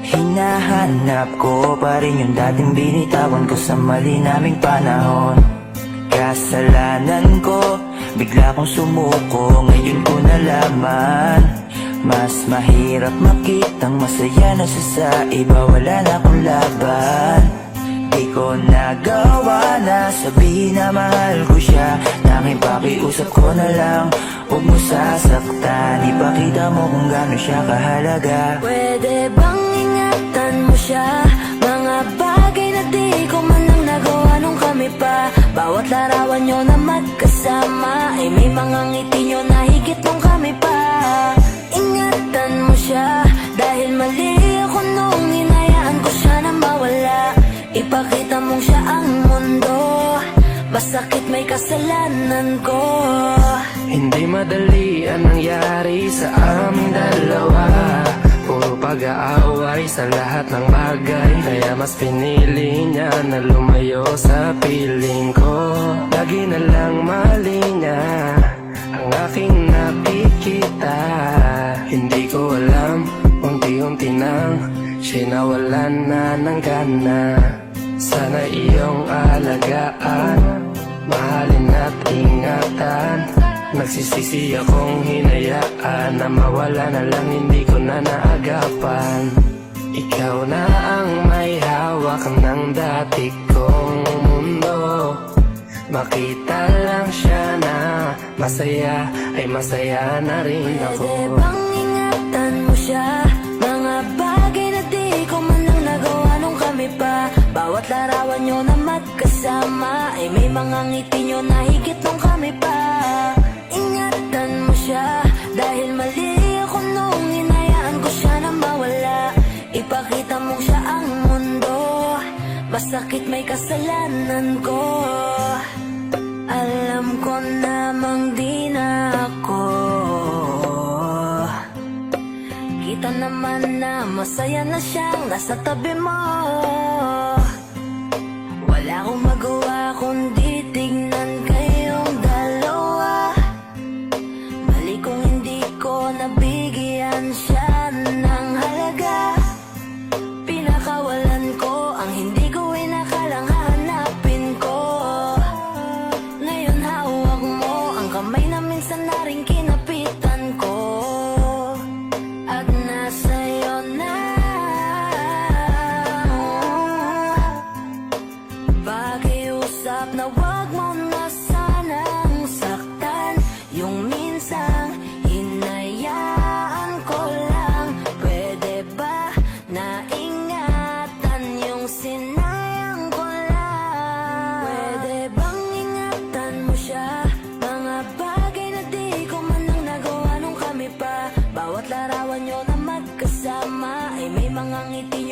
Hinahanap ko pa rin yung dating binitawan ko sa mali naming panahon. Kasalanan ko, bigla kong sumuko, ngayon ko nalaman. Mas mahirap makitang masaya na siya sa iba, wala na akong laban. Di ko nagawa na sabihin na mahal ko siya, tanging pakiusap ko na lang, huwag mo sasaktan. Ipakita mo kung gaano siya kahalaga. Pwede bang ingatan mo siya? Mga bagay na di ko man lang nagawa nung kami pa. Bawat larawan nyo na magkasama ay may mga ngiti nyo na higit nung kami pa. Ingatan mo siya, dahil mali ako nung hinayaan ko siya na mawala. Ipakita mong siya ang mundo, masakit may kasalanan ko. Hindi madali ang nangyari sa aming dalawa. Puro pag-aaway sa lahat ng bagay, kaya mas pinili niya na lumayo sa piling ko. Lagi na lang mali niya ang aking nakikita. Hindi ko alam, unti-unti nang siya'y nawalan na ng gana. Sana iyong alagaan, mahalin at ingatan. Nagsisisi akong hinayaan na mawala na lang, hindi ko na naagapan. Ikaw na ang may hawak ng dati kong mundo. Makita lang siya na masaya, ay masaya na rin ako. Pwede bang ingatan mo siya? Mga bagay na di ko man lang nagawa nung kami pa. Bawat larawan nyo na magkasama ay may mga ngiti nyo na higit nung kami pa. Ingatan mo siya, dahil mali ako nung hinayaan ko siya na mawala. Ipakita mong siya ang mundo, masakit may kasalanan ko. Alam ko namang di na ako. Kita naman na masaya na siyang nasa tabi mo. Wala akong magawa kundi tignan kayong dalawa. Mali kung hindi ko nabigyan siya ng halaga. Pinakawalan ko ang hindi ko inakalang hahanapin ko. Ngayon hawak mo ang kamay na minsan na rin kinapitan ko. At nasa'yo na.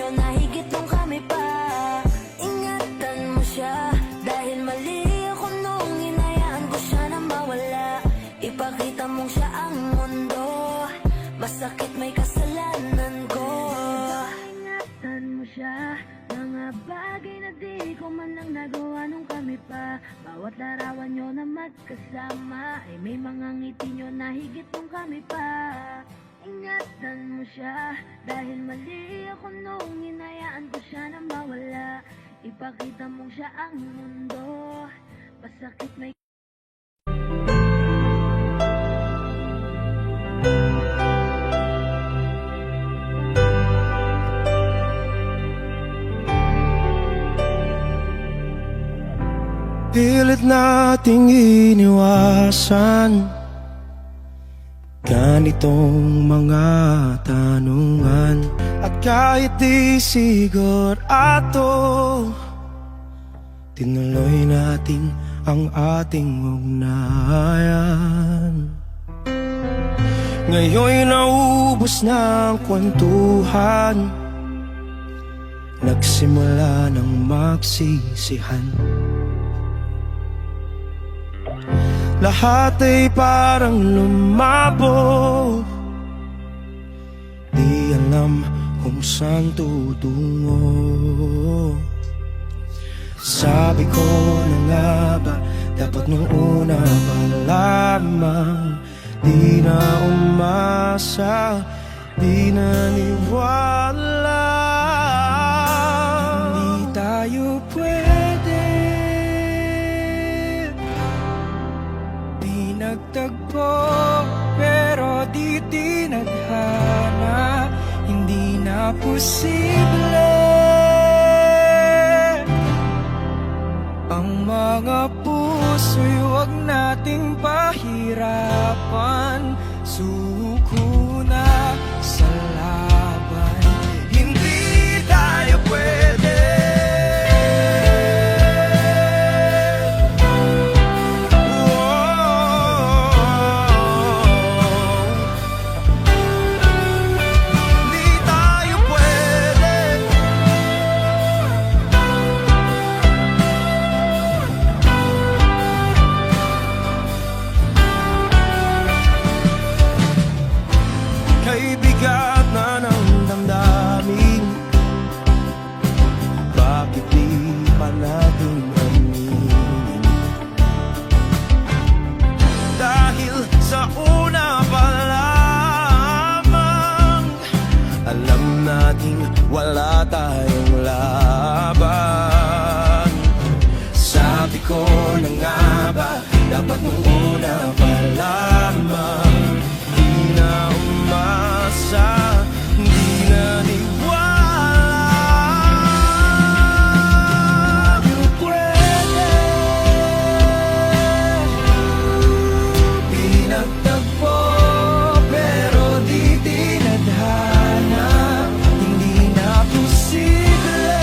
inyo na higit nung kami pa. Ingatan mo siya, dahil mali ako nung hinayaan ko siya na mawala. Ipakita mong siya ang mundo, masakit may kasalanan ko. Ingatan mo siya, mga bagay na di ko man lang nagawa nung kami pa. Bawat larawan nyo na magkasama ay may mga ngiti nyo na higit nung kami pa. Ingatan mo siya, dahil mali ako nung hinayaan ko siya na mawala. Ipakita mong siya ang mundo, masakit may Pilit nating iniwasan ganitong mga tanungan. At kahit di sigurado, tinuloy natin ang ating ugnayan. Ngayon'y naubos na ang kwentuhan, nagsimula ng magsisihan. Lahat ay parang lumabo, di alam kung saan tutungo. Sabi ko na nga ba, dapat nung una pa lamang di na umasa, di naniwala. Hindi tayo pwede nagtagpo, pero di tinadhana. Hindi na posible ang mga puso'y huwag nating pahirapan. Suko na sa laban, hindi tayo pwede. Bigat na ng damdamin, bakit di pa natin aminin? Dahil sa una pa lamang, alam natin wala tayong laban. Sabi ko na nga ba, dapat nung una pa lamang di na umasa, di naniwala. Tayo pwede pinagtagpo, pero di tinadhana. Hindi na posible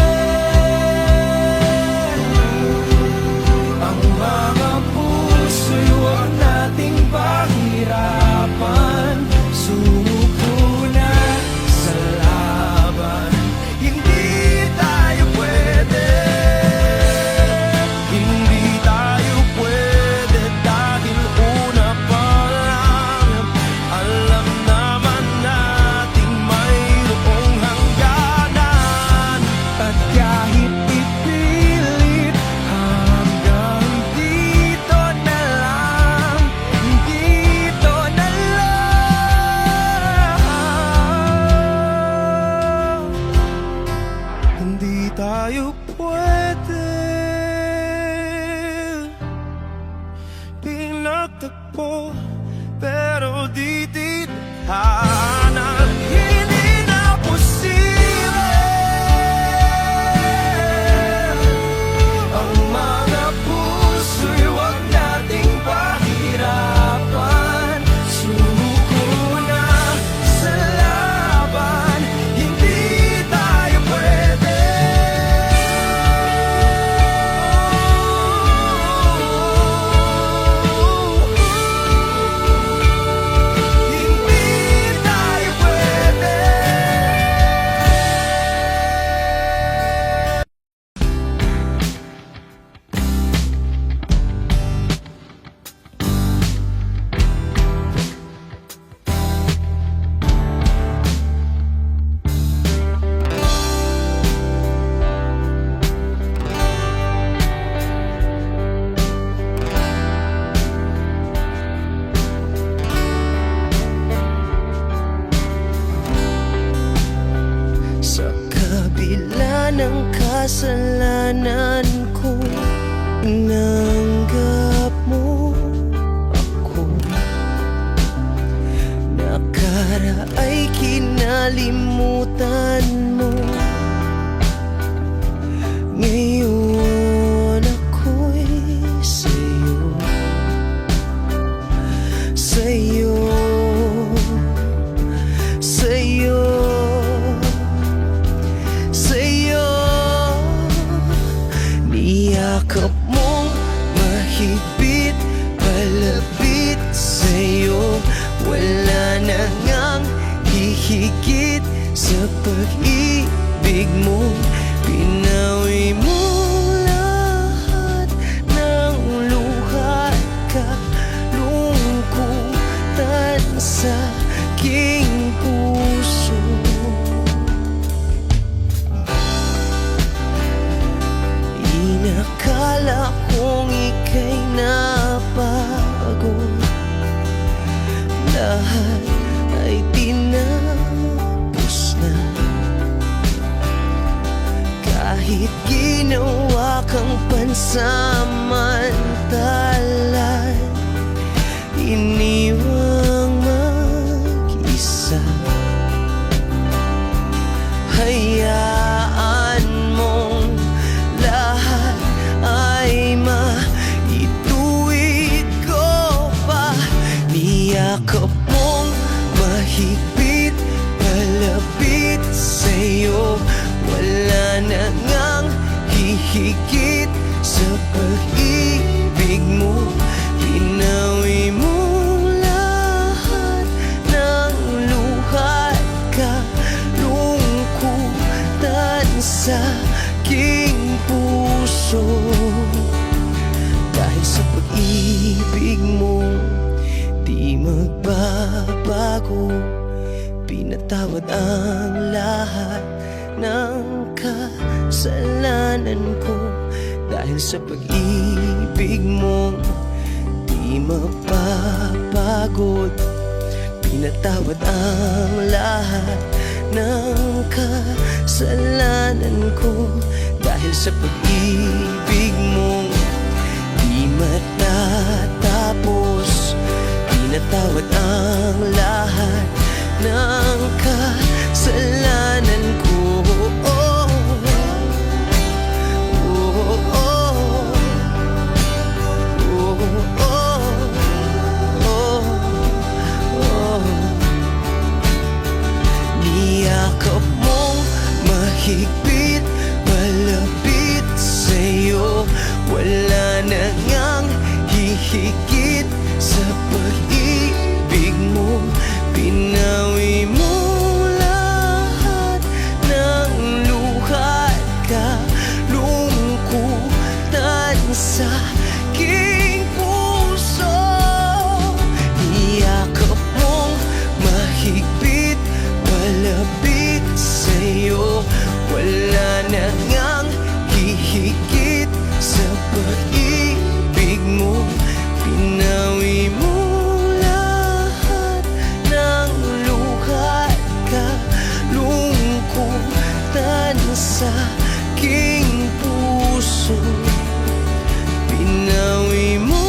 ang mga puso'y huwag nating pahirapan. Sumuko na sa laban, hindi tayo pwede. Hindi tayo pwede dahil una pa lang alam naman nating mayroong hangganan. At kahit ipilit hanggang dito na lang, dito na lang, hindi tayo pwede pinagtagpo, pero di tinadhana. Hindi na posible ang mga puso'y huwag nating pahirapan. Sumuko na sa laban, hindi tayo pwede. Hindi tayo pwede. kabila ng kasalanan ko, tinanggap mo ako. Nakaraay kinalimutan mo, ngayon ako'y sa'yo, sa'yo, sa'yo, sa'yo. Niyakap mong mahigpit, palapit sa'yo. Wala na ngang hihigit sa pag-ibig mo. Pinawi mo lahat ng luha at kalungkutan sa aking puso. Inakala kong ika'y napagod, lahat ay tinapos na. Kahit ginawa kang pansamantalan, iniwang mag-isa. Hayaan mong lahat ay maituwid ko pa. Niyakap mong mahigpit, palapit sa'yo. Wala na ngang hihigit sa pag-ibig mo. Pinawi mo lahat ng luha at kalungkutan sa aking puso. Dahil sa pag-ibig mo, di magbabago. Pinatawad ang lahat ng kasalanan ko. Dahil sa pag-ibig mo, di mapapagod. Pinatawad ang lahat ng kasalanan ko. Dahil sa pag-ibig mo, di matatapos. Pinatawad ang lahat ng kasalanan ko. Niyakap mong mahigpit, malapit sa'yo. Wala na ngang hihigit sa pag-ibig mo. Pinawi mo lahat ng luha at kalungkutan sa aking puso. Niyakap mong mahigpit, malapit sa'yo. Wala na ngang hihigit sa pag-ibig mo. Pinawi mo lahat ng luha at kalungkutan sa aking puso. Pinawi mo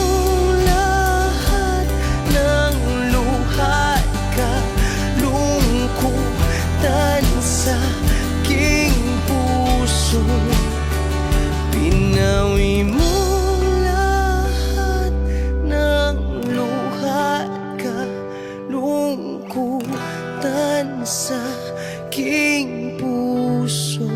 lahat ng luha at kalungkutan sa aking puso. Pinawi mo lahat ng luha at kalungkutan sa aking puso.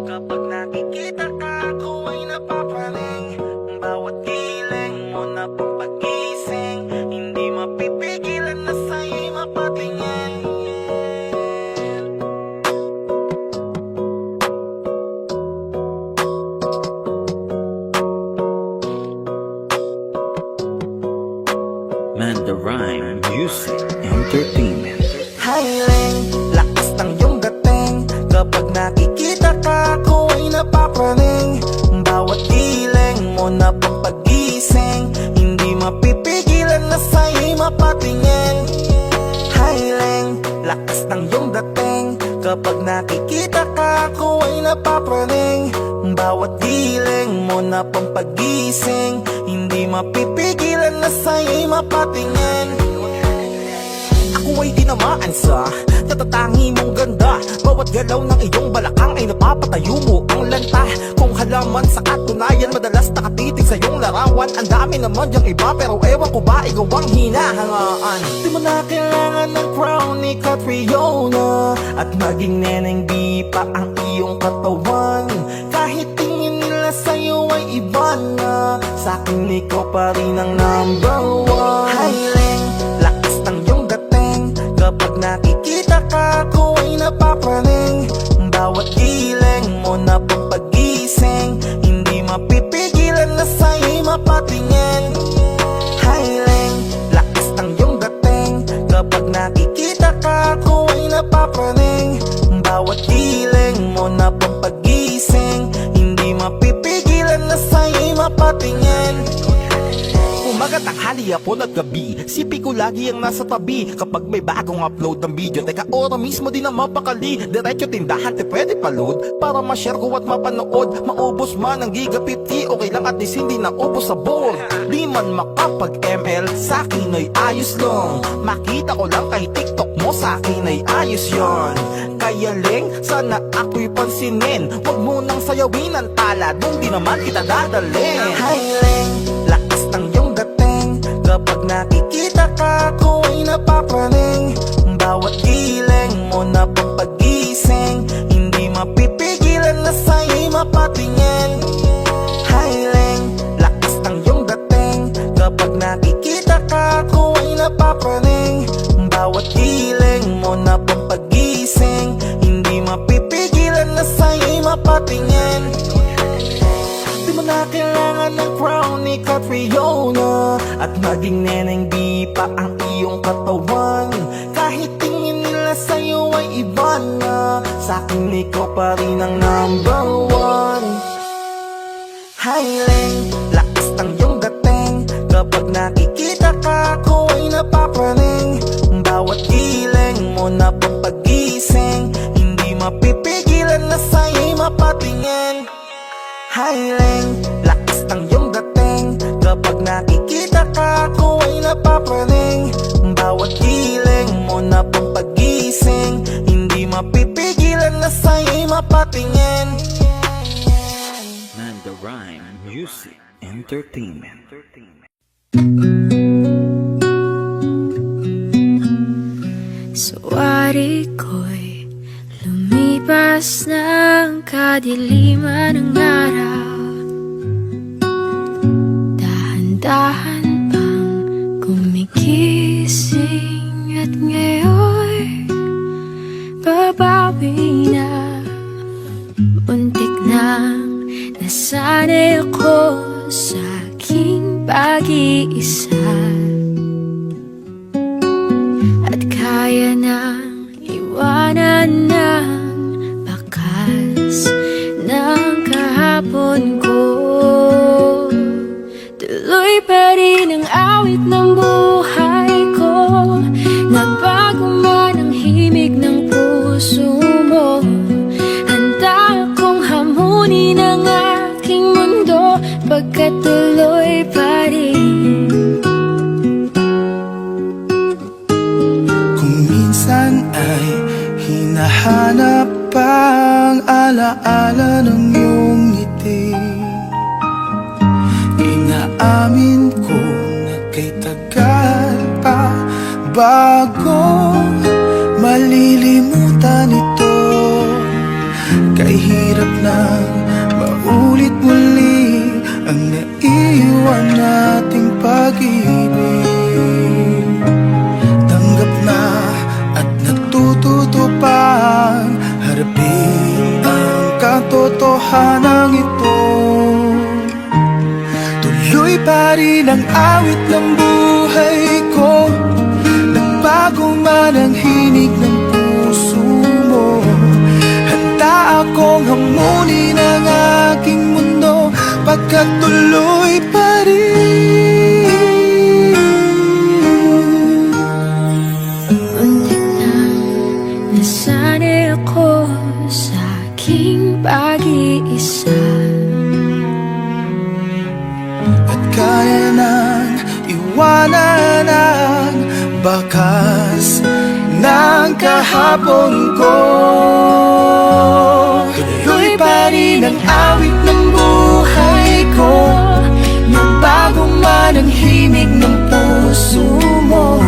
Kapag nakikita ka, ako ay napapaling. Bawat giling mo na papagising, hindi mapipigilan na sa'yo'y mapatingin. Mandarine Music Entertainment. Hiling, lakas ng iyong dating. Kapag nakikita ka, ako ay napapraning. Bawat giling mo na papagising, hindi mapipigilan na sa'yo'y mo na pampagising, hindi mapipigilan na sa'yo'y mapatingin. Ako ay tinamaan sa natatangi mong ganda. Bawat galaw ng iyong balakang ay napapatayo mo ang lanta. Kung halaman sa katunayan, madalas nakatitig sa iyong larawan. Ang dami naman diyang iba, pero ewan ko ba ikaw ang hinahangaan. Di mo na kailangan ng crown ni Catriona, at maging neneng di pa ang iyong katawan. Kahit tingin nila sa'yo ay iba na, sa'kin ikaw pa rin ang number one. Highling, lakas ng iyong dating, kapag nakikita ka ako ay napapraning. Bawat giling mo na pampagising, hindi mapipigilan na sa'yo'y mapatingin. Highling, lakas ng iyong dating, kapag nakikita ka ako ay napapraning. Bawat giling mo na pampagising, hindi mapipigilan na sa'yo'y mapatingin. Umaga, tanghali, hapon at gabi, sipi ko lagi ang nasa tabi. Kapag may bagong upload ng video, teka ora mismo din na mapakali. Diretso tindahan, te pwede pa-load, para ma-share ko at mapanood. Maubos man ang giga 50, okay lang at least hindi na ubos sa board. Di man makapag-ML, sa'kin ay ayos lang. Makita ko lang kay TikTok mo, sa'kin ay ayos yon. Kaya Leng, sana ako'y pansinin, wag mo nang sayawin ang tala, dun di naman kita dadalhin. Hi Leng, lakas ng iyong dating, kapag nakikita ka ako ay napapraning. Bawat giling mo na pampagising, hindi mapipigilan na sa'yo'y mapatingin. Hi Leng, lakas ng iyong dating, kapag nakikita ka ako ay napapraning. Bawat giling mo na pampagising, hindi mapipigilan na sa'yo'y mapatingin. Di mo na kailangan ng crown ni Catriona, at maging neneng di pa ang iyong katawan. Kahit tingin nila sa'yo ay iba na, sa'kin ikaw pa rin ang number one. Highling, lakas ng iyong dating, kapag nakikita ka ako ay napapraning. Bawat giling mo na pampagising, hindi mapipigilan na sa'yo'y mapatingin. Highling, lakas ng iyong dating, kapag nakikita ka ako ay napapraning. Bawat giling mo na pampagising, hindi mapipigilan na sa'yo'y mapatingin. Nanda Rhyme Music Entertainment. Sawari ko'y lumipas ng kadiliman ng araw. Dahan-dahan pang gumigising, at ngayon babawi na. Muntik nang nasanay ako sa aking pag-iisa, at kaya nang iwanan ng bakas ng kahapon ko. Tuloy pa rin ang awit ng buhay ko, nagbago man ang himig ng puso mo. Handa akong hamunin ang aking mundo, pagkat tuloy pa rin. Kung minsan ay hinahanap pa ang alaala ng iyong ngiti, inaamin ko na kay tagal pa bago malilimutan ito. Kay hirap nang maulit muli ang naiwan nating pag-ibig. Tanggap na at natututo pang harapin ang katotohanan ito. Tuloy pa rin ang awit ng buhay ko, nagbago man ang hinig ng puso mo. Handa akong hamunin ang aking mundo, pagkat tuloy pa rin. Muntik nang nasanay ako sa aking pag-iisa, bakas ng kahapon ko. Tuloy pa rin ang awit ng buhay ko, nagbago man ang himig ng puso mo.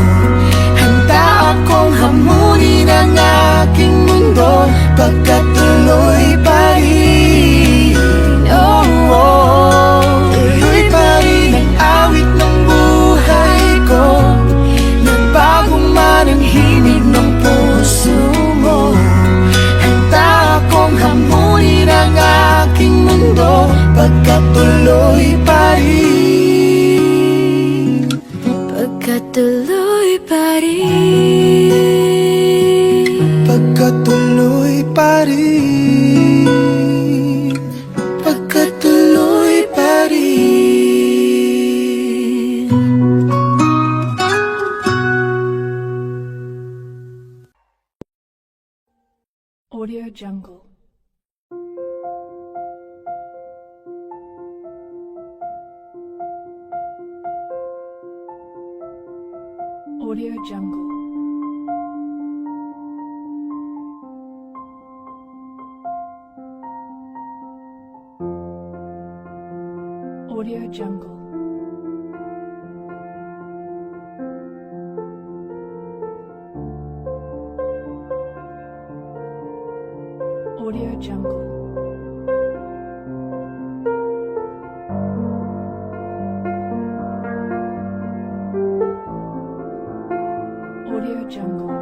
Handa akong hamunin ang aking mundo, pagkat tuloy pa rin. Oh, oh. Tuloy pa rin ang awit ng buhay ko, nagbago man ang himig ng puso mo. Handa akong hamunin ang aking mundo, pagkat tuloy pa rin. Pagkat tuloy pa rin. Pagkat tuloy pa rin. Pagkat tuloy pa rin. Audio Jungle. Audio Jungle. Audio Jungle. Audio Jungle. Audio Jungle.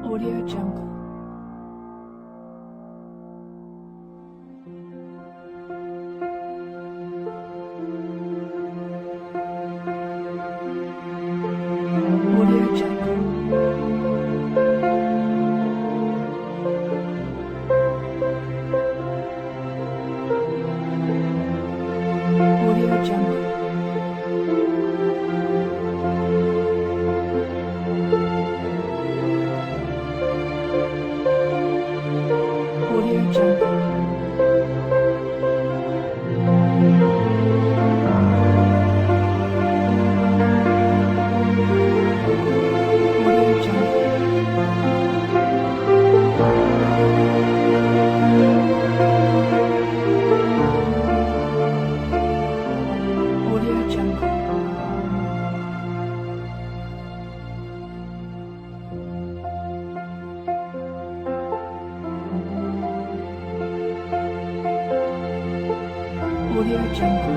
Audio Jungle. Audio Jungle. Audio Jungle. Audio Jungle. Audio Jungle. Audio Jungle. Audio Jungle.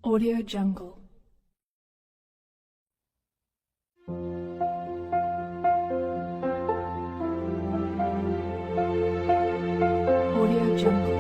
Audio Jungle. Audio Jungle.